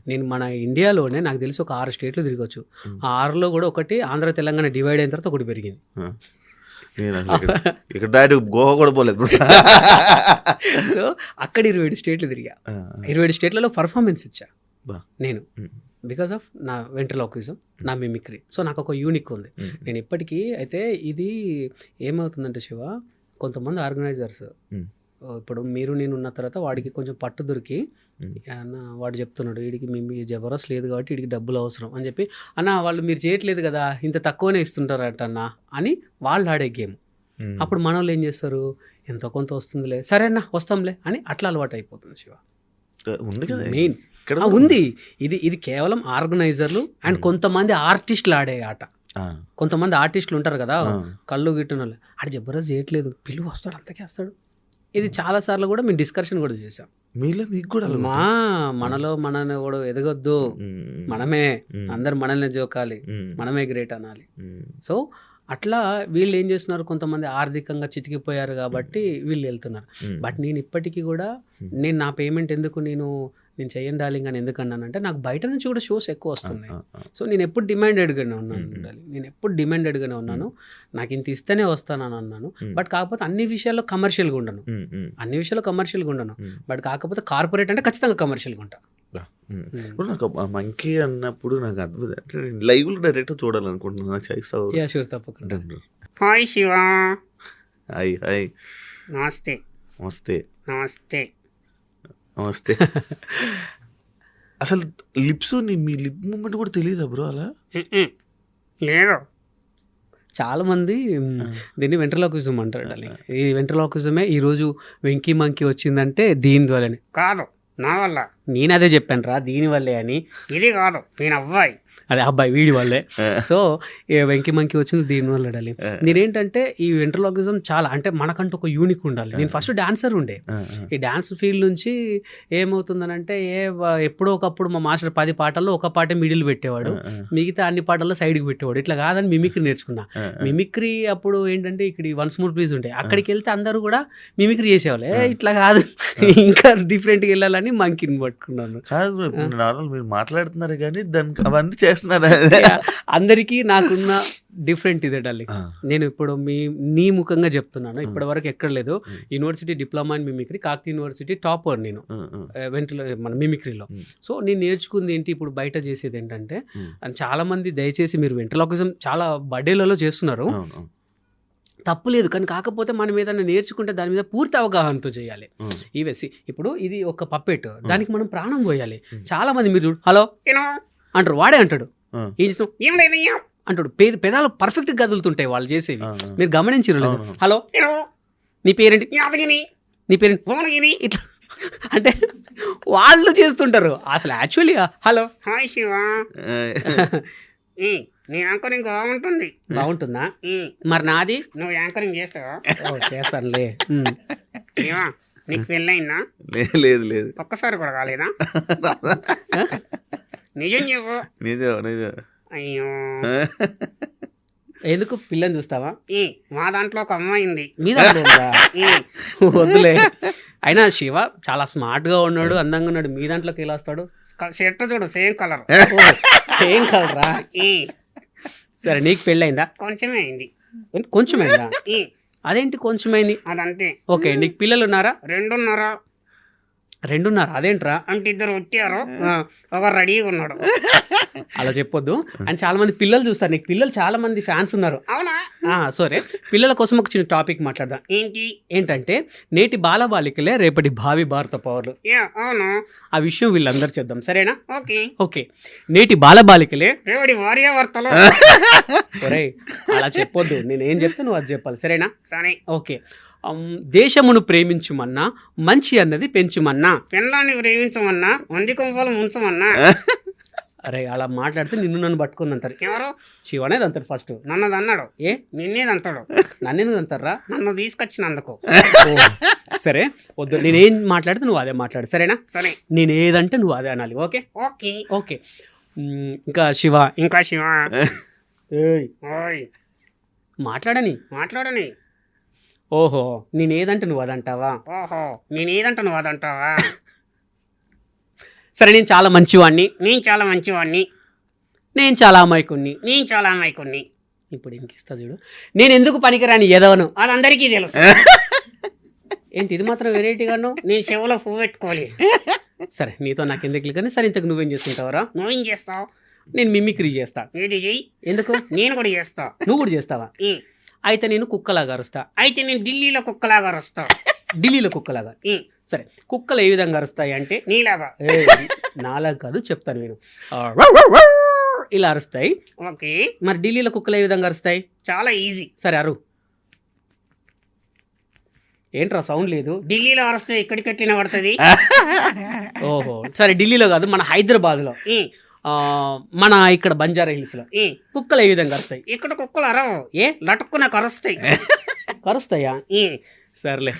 నేను మన ఇండియాలోనే నాకు తెలిసి ఒక 6 స్టేట్లు తిరగచ్చు. ఆ 6లో కూడా ఒకటి ఆంధ్ర తెలంగాణ డివైడ్ అయిన తర్వాత ఒకటి పెరిగింది.
గోవా కూడా పోలేదు.
సో అక్కడ 27 స్టేట్లు తిరిగా. 27 స్టేట్లలో పర్ఫార్మెన్స్ ఇచ్చా నేను, బికాస్ ఆఫ్ నా వెంట్రలాక్విజం, నా మిమిక్రీ. సో నాకు ఒక యూనిక్ ఉంది. నేను ఇప్పటికీ అయితే ఇది ఏమవుతుందంటే శివ, కొంతమంది ఆర్గనైజర్స్ ఇప్పుడు మీరు నేను ఉన్న తర్వాత వాడికి కొంచెం పట్టు దొరికి వాడు చెప్తున్నాడు వీడికి మీ జబర్దస్త్ లేదు కాబట్టి వీడికి డబ్బులు అవసరం అని చెప్పి, అన్న వాళ్ళు మీరు చేయట్లేదు కదా ఇంత తక్కువనే ఇస్తుంటారట అన్న అని వాళ్ళు ఆడే గేమ్. అప్పుడు మన వాళ్ళు ఏం చేస్తారు, ఎంతో కొంత వస్తుందిలే సరే అన్న వస్తాంలే అని అట్లా అలవాటు అయిపోతుంది శివ. మెయిన్ ఉంది ఇది కేవలం ఆర్గనైజర్లు అండ్ కొంతమంది ఆర్టిస్టులు ఆడే ఆట. కొంతమంది ఆర్టిస్టులు ఉంటారు కదా కళ్ళు గిట్టిన వాళ్ళు, ఆడు జబర్దస్త్ చేయట్లేదు పిలువ వస్తాడు అంతకే వస్తాడు. ఇది చాలా సార్లు కూడా మేము డిస్కషన్ కూడా చేసాం. మనలో మనని కూడా ఎదగొద్దు, మనమే అందరు మనల్ని జోకాలి, మనమే గ్రేట్ అనాలి. సో అట్లా వీళ్ళు ఏం చేస్తున్నారు, కొంతమంది ఆర్థికంగా చితికిపోయారు కాబట్టి వీళ్ళు వెళ్తున్నారు. బట్ నేను ఇప్పటికీ కూడా నేను నా పేమెంట్ ఎందుకు నేను చెయ్యండి డార్లింగ్ అని ఎందుకు అన్నానంటే, నాకు బయట నుంచి కూడా షోస్ ఎక్కువ వస్తున్నాయి. సో నేను ఎప్పుడు డిమాండెడ్గానే ఉన్నాను డార్లింగ్, నేను ఎప్పుడు డిమాండెడ్గానే ఉన్నాను, నాకు ఇంత ఇస్తేనే వస్తానని అన్నాను. బట్ కాకపోతే అన్ని విషయాల్లో కమర్షియల్గా ఉండను, అన్ని విషయాల్లో కమర్షియల్గా ఉండను. బట్ కాకపోతే కార్పొరేట్ అంటే ఖచ్చితంగా కమర్షియల్గా ఉంటా.
ఇప్పుడు నాకు మంకీ అన్నప్పుడు నాకు అద్భుతం అంటే లైవ్లో డైరెక్ట్ చూడాలనుకుంటున్నాను. చేస్తావు?
యా షూర్, తప్పకుండా.
హాయ్ శివ.
Hi hi.
నమస్తే.
నమస్తే.
నమస్తే.
నమస్తే. అసలు లిప్స్ మీ లిప్ మూమెంట్ కూడా తెలియదా బ్రో? అలా
లేదు.
చాలా మంది దీన్ని వెంట్రలాక్విజం అంటారు. ఈ వెంట్రలాక్విజమే ఈరోజు వెంకీ మంకీ వచ్చిందంటే దీని ద్వారానే.
కాదు, నా వల్ల.
నేను అదే చెప్పాను రా, దీనివల్లే అని.
ఇది కాదు, నేను అబ్బాయి.
అదే అబ్బాయి వీడి వల్లే. సో వెంకీ మంకీ వచ్చింది దీనివల్ల డాలి. నేనేంటంటే ఈ వెంట్రలాక్విజం చాలా అంటే మనకంటూ ఒక యూనిక్ ఉండాలి. నేను ఫస్ట్ డాన్సర్ ఉండే, ఈ డాన్స్ ఫీల్డ్ నుంచి ఏమవుతుందనంటే ఎప్పుడో ఒకప్పుడు మా మాస్టర్ 10 పాటల్లో ఒక పాటే మిడిల్ పెట్టేవాడు, మిగతా అన్ని పాటల్లో సైడ్కి పెట్టేవాడు. ఇట్లా కాదని మిమిక్రీ నేర్చుకున్నా. మిమిక్రీ అప్పుడు ఏంటంటే ఇక్కడ వన్స్ మోర్ ప్లీజ్ ఉండే, అక్కడికి వెళ్తే అందరూ కూడా మిమిక్రీ చేసేవాళ్ళు. ఇట్లా కాదు ఇంకా డిఫరెంట్గా వెళ్ళాలని మంకీని పట్టుకున్నాను.
కాదు నార్మల్ మీరు మాట్లాడుతున్నారు కానీ దానికి అవన్నీ చేస్తున్నారు.
అందరికీ నాకున్న డిఫరెంట్ ఇదే డాలి. నేను ఇప్పుడు నీ ముఖంగా చెప్తున్నాను, ఇప్పటి వరకు ఎక్కడ లేదు. University diploma in mimicry, Kakatiya university topper నేను మన మిమిక్రీలో. సో నేను నేర్చుకుంది ఏంటి, ఇప్పుడు బయట చేసేది ఏంటంటే, చాలా మంది దయచేసి మీరు వెంట్రలాక్విజం చాలా బర్త్డేలలో చేస్తున్నారు, తప్పులేదు. కానీ కాకపోతే మనం ఏదైనా నేర్చుకుంటే దాని మీద పూర్తి అవగాహనతో చేయాలి. ఈవెసి ఇప్పుడు ఇది ఒక పప్పెట్, దానికి మనం ప్రాణం పోయాలి. చాలా మంది మీరు హలో అంటారు, వాడే అంటాడు ఏం లేదయ్యా అంటాడు. పెదాలు పర్ఫెక్ట్గా కదులుతుంటాయి వాళ్ళు చేసేవి, మీరు గమనించారు లేదు? హలో నీ పేరేంటి, నీ పేరు భువనగిరి ఇట్లా అంటే వాళ్ళు చేస్తుంటారు. అసలు యాక్చువల్లీ హలో హాయ్ శివ నీ యాంకరింగ్ బాగుంటుంది. బాగుంటుందా? మరి నాది నువ్వు యాంకరింగ్ చేస్తావా? చేస్తానులే. నీకు పెళ్ళయిందా?
లేదు లేదు.
ఒక్కసారి కూడా కాలేదా? నిజం చెప్పు.
నిజం.
అయ్యో ఎందుకు పిల్లని చూస్తావా? మా దాంట్లో ఒక అమ్మాయి ఉంది. మీ దాంట్లో వద్దులే. అయినా శివ చాలా స్మార్ట్ గా ఉన్నాడు, అందంగా ఉన్నాడు. మీ దాంట్లోకి ఎలా వస్తాడు? షర్ట్ చూడు సేమ్ కలర్. సేమ్ కలరా? సరే నీకు పెళ్ళయిందా? కొంచెమే అయింది. కొంచెమైందా? అదేంటి కొంచెమైంది? అదంతే. ఓకే నీకు పిల్లలు ఉన్నారా? రెండున్నారా? అదేంట్రా? అంటే ఇద్దరు వచ్చారు, ఒక రెడీగా ఉన్నాడు. అలా చెప్పొద్దు. అండ్ చాలా మంది పిల్లలు చూస్తారు. నీకు పిల్లలు చాలా మంది ఫ్యాన్స్ ఉన్నారు. అవునా? సరే పిల్లల కోసం ఒక చిన్న టాపిక్ మాట్లాడదాం. ఏంటంటే నేటి బాలబాలికలే రేపటి భావి భారత పౌరులు. అవును. ఆ విషయం వీళ్ళందరూ చేద్దాం, సరేనా? ఓకే నేటి బాలబాలికలే రేపటి భార్యాభర్తలు. సరే అలా చెప్పొద్దు. నేనేం చెప్తే నువ్వు అది చెప్పాలి, సరేనా? సరే ఓకే. దేశమును ప్రేమించుమన్నా, మంచి అన్నది పెంచుమన్నా, పెళ్ళాన్ని ప్రేమించమన్నా, మంది కొంపలు ముంచమన్నా. అరే అలా మాట్లాడితే నిన్ను నన్ను పట్టుకుంది అంటారు. ఎవరు? శివనేది అంటారు ఫస్ట్. నన్నది అన్నాడు. నిన్నేది అంటాడు. నన్నేది అంటారా? నన్ను తీసుకొచ్చినందుకు. సరే వద్దు, నేనేం మాట్లాడితే నువ్వు అదే మాట్లాడు, సరేనా? సరే నేనేదంటే నువ్వు అదే అనాలి. Okay okay. ఇంకా శివ మాట్లాడని. ఓహో నేనేదంటే నువ్వు అదంటావా? సరే నేను చాలా మంచివాణ్ణి. నేను చాలా అమాయకుణ్ణి. ఇప్పుడు ఇంక ఇస్తా చూడు. నేను ఎందుకు పనికిరాని ఎదవను అది అందరికీ తెలుసు. ఏంటి ఇది మాత్రం వెరైటీగాను? నేను చెవులో పువ్వు పెట్టుకోవాలి. సరే నీతో నాకు ఎందుకు కానీ. సరే ఇంతకు నువ్వేం చేసుకుంటావరా? నువ్వేం చేస్తావు? నేను మిమిక్రీ చేస్తా. ఏది చెయ్యి. ఎందుకు? నేను కూడా చేస్తా. నువ్వు కూడా చేస్తావా? అయితే నేను కుక్కలాగా అరుస్తా. అయితే నేను ఢిల్లీలో కుక్కలాగా అరుస్తా. ఢిల్లీలో కుక్కలాగా. సరే కుక్కలు ఏ విధంగా అరుస్తాయి అంటే నీలాగా. నాలాగా కాదు, చెప్తాను నేను. ఇలా అరుస్తాయి. ఓకే మరి ఢిల్లీలో కుక్కలు ఏ విధంగా అరుస్తాయి? చాలా ఈజీ. సరే అరు. ఏంట్రా సౌండ్ లేదు? ఢిల్లీలో అరుస్తే ఎక్కడికెట్లిన పడుతుంది. ఓహో సరే ఢిల్లీలో కాదు, మన హైదరాబాద్లో, మన ఇక్కడ బంజారా హిల్స్ లో కుక్కలు ఏ విధంగా అరుస్తాయి? ఇక్కడ కుక్కలు అరవు. లటుక్కున కరుస్తాయా? సర్లే.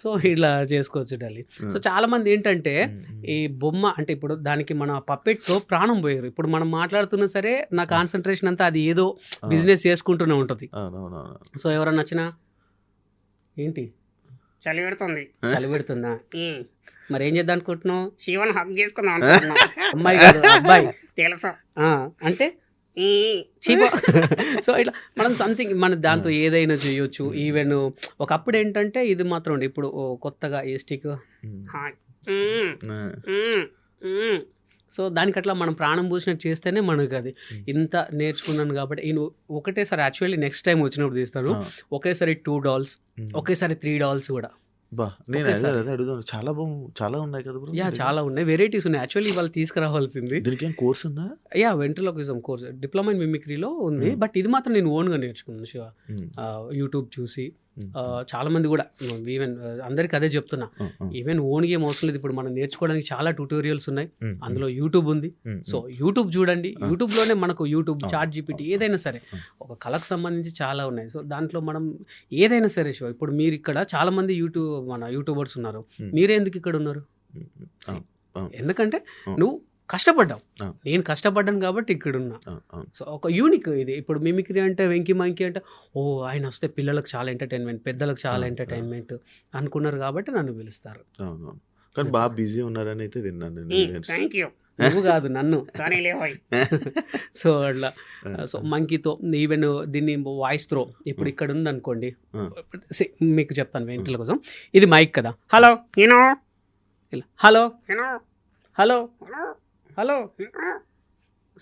సో ఇలా చేసుకోవచ్చు డాలి. సో చాలా మంది ఏంటంటే ఈ బొమ్మ అంటే ఇప్పుడు దానికి మన పప్పెట్తో ప్రాణం పోయారు. ఇప్పుడు మనం మాట్లాడుతున్నా సరే నా కాన్సన్ట్రేషన్ అంతా అది ఏదో బిజినెస్ చేసుకుంటూనే ఉంటుంది. సో ఎవరన్నా వచ్చినా ఏంటి చలి పెడుతుందా? మరి ఏం చేద్దాం అనుకుంటున్నావు? శివన్ హక్ చేసుకుందాం అనుకుంటున్నావు. అమ్మాయి కాదు అబ్బాయి తెలుసా? అంటే సో ఇట్లా మనం సంథింగ్ మన దాంతో ఏదైనా చేయొచ్చు. ఈవెన్ ఒకప్పుడు ఏంటంటే ఇది మాత్రం ఉండే, ఇప్పుడు కొత్తగా ఏ స్టిక్. సో దానికి అట్లా మనం ప్రాణం పోసినట్టు చేస్తేనే మనకు అది ఇంత నేర్చుకున్నాను. కాబట్టి నేను ఒకటేసారి యాక్చువల్లీ నెక్స్ట్ టైం వచ్చినప్పుడు తీస్తాను. ఒకేసారి 2 dolls, ఒకేసారి 3 dolls కూడా.
నేను అడుగుతాను. చాలా ఉన్నాయి కదా బ్రో?
చాలా ఉన్నాయి, వెరైటీస్ ఉన్నాయి. యాక్చువల్లీ వాళ్ళు తీసుకురావాల్సింది.
దీనికి ఏం కోర్స్ ఉందా?
వెంట్రిలోకిజం కోర్స్, డిప్లొమా ఇన్ మిమిక్రీలో ఉంది. బట్ ఇది మాత్రం నేను ఓన్గా నేర్చుకున్నాను శివ. యూట్యూబ్ చూసి చాలా మంది కూడా ఈవెన్ అందరికి అదే చెప్తున్నా. ఈవెన్ ఓన్ గేమ్ అవసరం లేదు. ఇప్పుడు మనం నేర్చుకోవడానికి చాలా ట్యూటోరియల్స్ ఉన్నాయి. అందులో యూట్యూబ్ ఉంది. సో యూట్యూబ్ చూడండి. యూట్యూబ్లోనే మనకు యూట్యూబ్, చాట్ జీపీటీ ఏదైనా సరే ఒక కళకు సంబంధించి చాలా ఉన్నాయి. సో దాంట్లో మనం ఏదైనా సరే శివ. ఇప్పుడు మీరు ఇక్కడ చాలా మంది మన యూట్యూబర్స్ ఉన్నారు. మీరెందుకు ఇక్కడ ఉన్నారు? ఎందుకంటే నువ్వు కష్టపడ్డావు, నేను కష్టపడ్డాను కాబట్టి ఇక్కడ ఉన్నా. సో ఒక యూనిక్ ఇది. ఇప్పుడు మిమిక్రీ అంటే వెంకీ మంకీ అంటే ఆయన వస్తే పిల్లలకు చాలా ఎంటర్టైన్మెంట్, పెద్దలకు చాలా ఎంటర్టైన్మెంట్ అనుకున్నారు కాబట్టి నన్ను పిలుస్తారు.
కానీ బాగా బిజీ ఉన్నారని అయితే విన్నాను.
నువ్వు కాదు నన్ను. సో అట్లా. సో మంకీతో ఈవెన్ దీన్ని వాయిస్ త్రో ఇప్పుడు ఇక్కడ ఉంది అనుకోండి. మీకు చెప్తాను వెంటల కోసం. ఇది మైక్ కదా. Hello hello hello hello.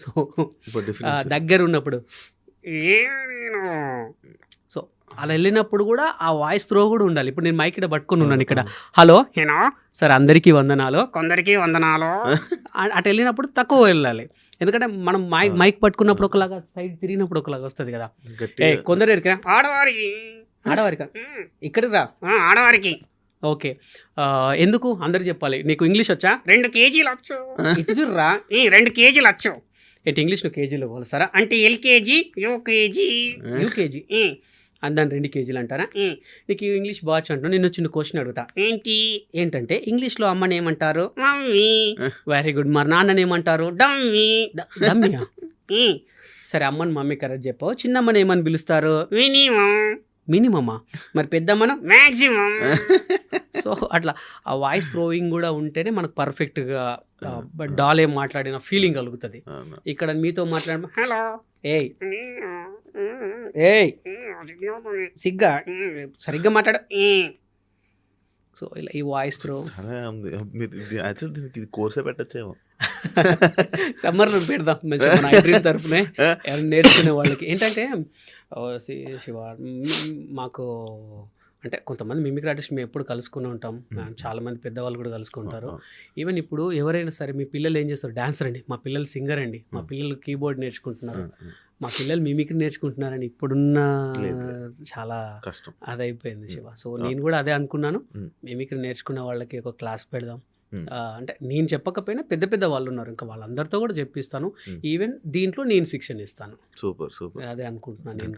So దగ్గర ఉన్నప్పుడు సో అలా వెళ్ళినప్పుడు కూడా ఆ వాయిస్ త్రో కూడా ఉండాలి. ఇప్పుడు నేను మైక్ ఇక్కడ పట్టుకుని ఉన్నాను ఇక్కడ. హలో సార్ అందరికీ వందనాలు, కొందరికి వందనాలు. అటు వెళ్ళినప్పుడు తక్కువ వెళ్ళాలి. ఎందుకంటే మనం మైక్ పట్టుకున్నప్పుడు ఒకలాగా, సైడ్ తిరిగినప్పుడు ఒకలాగా వస్తుంది కదా. కొందరు ఆడవారికి ఇక్కడ రా, ఆడవారికి ఓకే. ఎందుకు అందరు చెప్పాలి నీకు ఇంగ్లీష్ వచ్చా? 2 కేజీలు వచ్చు. ఇటు చూడరా 2 కేజీలు వచ్చు. ఏంటి ఇంగ్లీష్ నువ్వు కేజీలో పోలుస్తారా? అంటే ఎల్కేజీ యూకేజీ అని దాన్ని 2 కేజీలు అంటారా? నీకు ఇంగ్లీష్ బాగా వచ్చు అంటున్నావు. నేను చిన్న క్వశ్చన్ అడుగుతా. ఏంటంటే ఇంగ్లీష్లో అమ్మని ఏమంటారు? మమ్మీ. Very good. మరి నాన్నని ఏమంటారు? డమ్మీ. డమ్మీయా? సరే అమ్మని మమ్మీ కరెక్ట్ చెప్పావు. చిన్నమ్మని ఏమని పిలుస్తారు? మినిమమా? మరి పెద్దమ్మను? మ్యాక్సిమం. సో అట్లా ఆ వాయిస్ థ్రోయింగ్ కూడా ఉంటేనే మనకు పర్ఫెక్ట్గా డాల్ ఏం మాట్లాడిన ఫీలింగ్ కలుగుతుంది. ఇక్కడ మీతో మాట్లాడ హలో ఏయ్ ఏయ్ సిగ్గా సరిగ్గా మాట్లాడు. సో ఇలా ఈ వాయిస్ త్రో
యాక్చువల్ దీనికి ఇది కోర్సే పెట్టచ్చేమో.
సమ్మర్లో పెడదాం మంచిగా మన ఐడ్రీమ్ తరఫునే నేర్చుకునే వాళ్ళకి. ఏంటంటే శివ మాకు అంటే కొంతమంది మిమిక్రీ ఆర్టిస్ట్ మేము ఎప్పుడు కలుసుకుని ఉంటాం. చాలామంది పెద్దవాళ్ళు కూడా కలుసుకుంటారు. ఈవెన్ ఇప్పుడు ఎవరైనా సరే మీ పిల్లలు ఏం చేస్తారు? డాన్సర్ అండి, మా పిల్లలు సింగర్ అండి, మా పిల్లలు కీబోర్డ్ నేర్చుకుంటున్నారు, మా పిల్లలు మిమిక్రీ నేర్చుకుంటున్నారని ఇప్పుడున్న చాలా
కష్టం
అదైపోయింది శివ. సో నేను కూడా అదే అనుకున్నాను, మిమిక్రీ నేర్చుకునే వాళ్ళకి ఒక క్లాస్ పెడదాం. అంటే నేను చెప్పకపోయినా పెద్ద పెద్ద వాళ్ళు ఉన్నారు, ఇంకా వాళ్ళందరితో కూడా చెప్పిస్తాను. ఈవెన్ దీంట్లో నేను శిక్షణ ఇస్తాను.
Super super.
అదే అనుకుంటున్నాను నేను.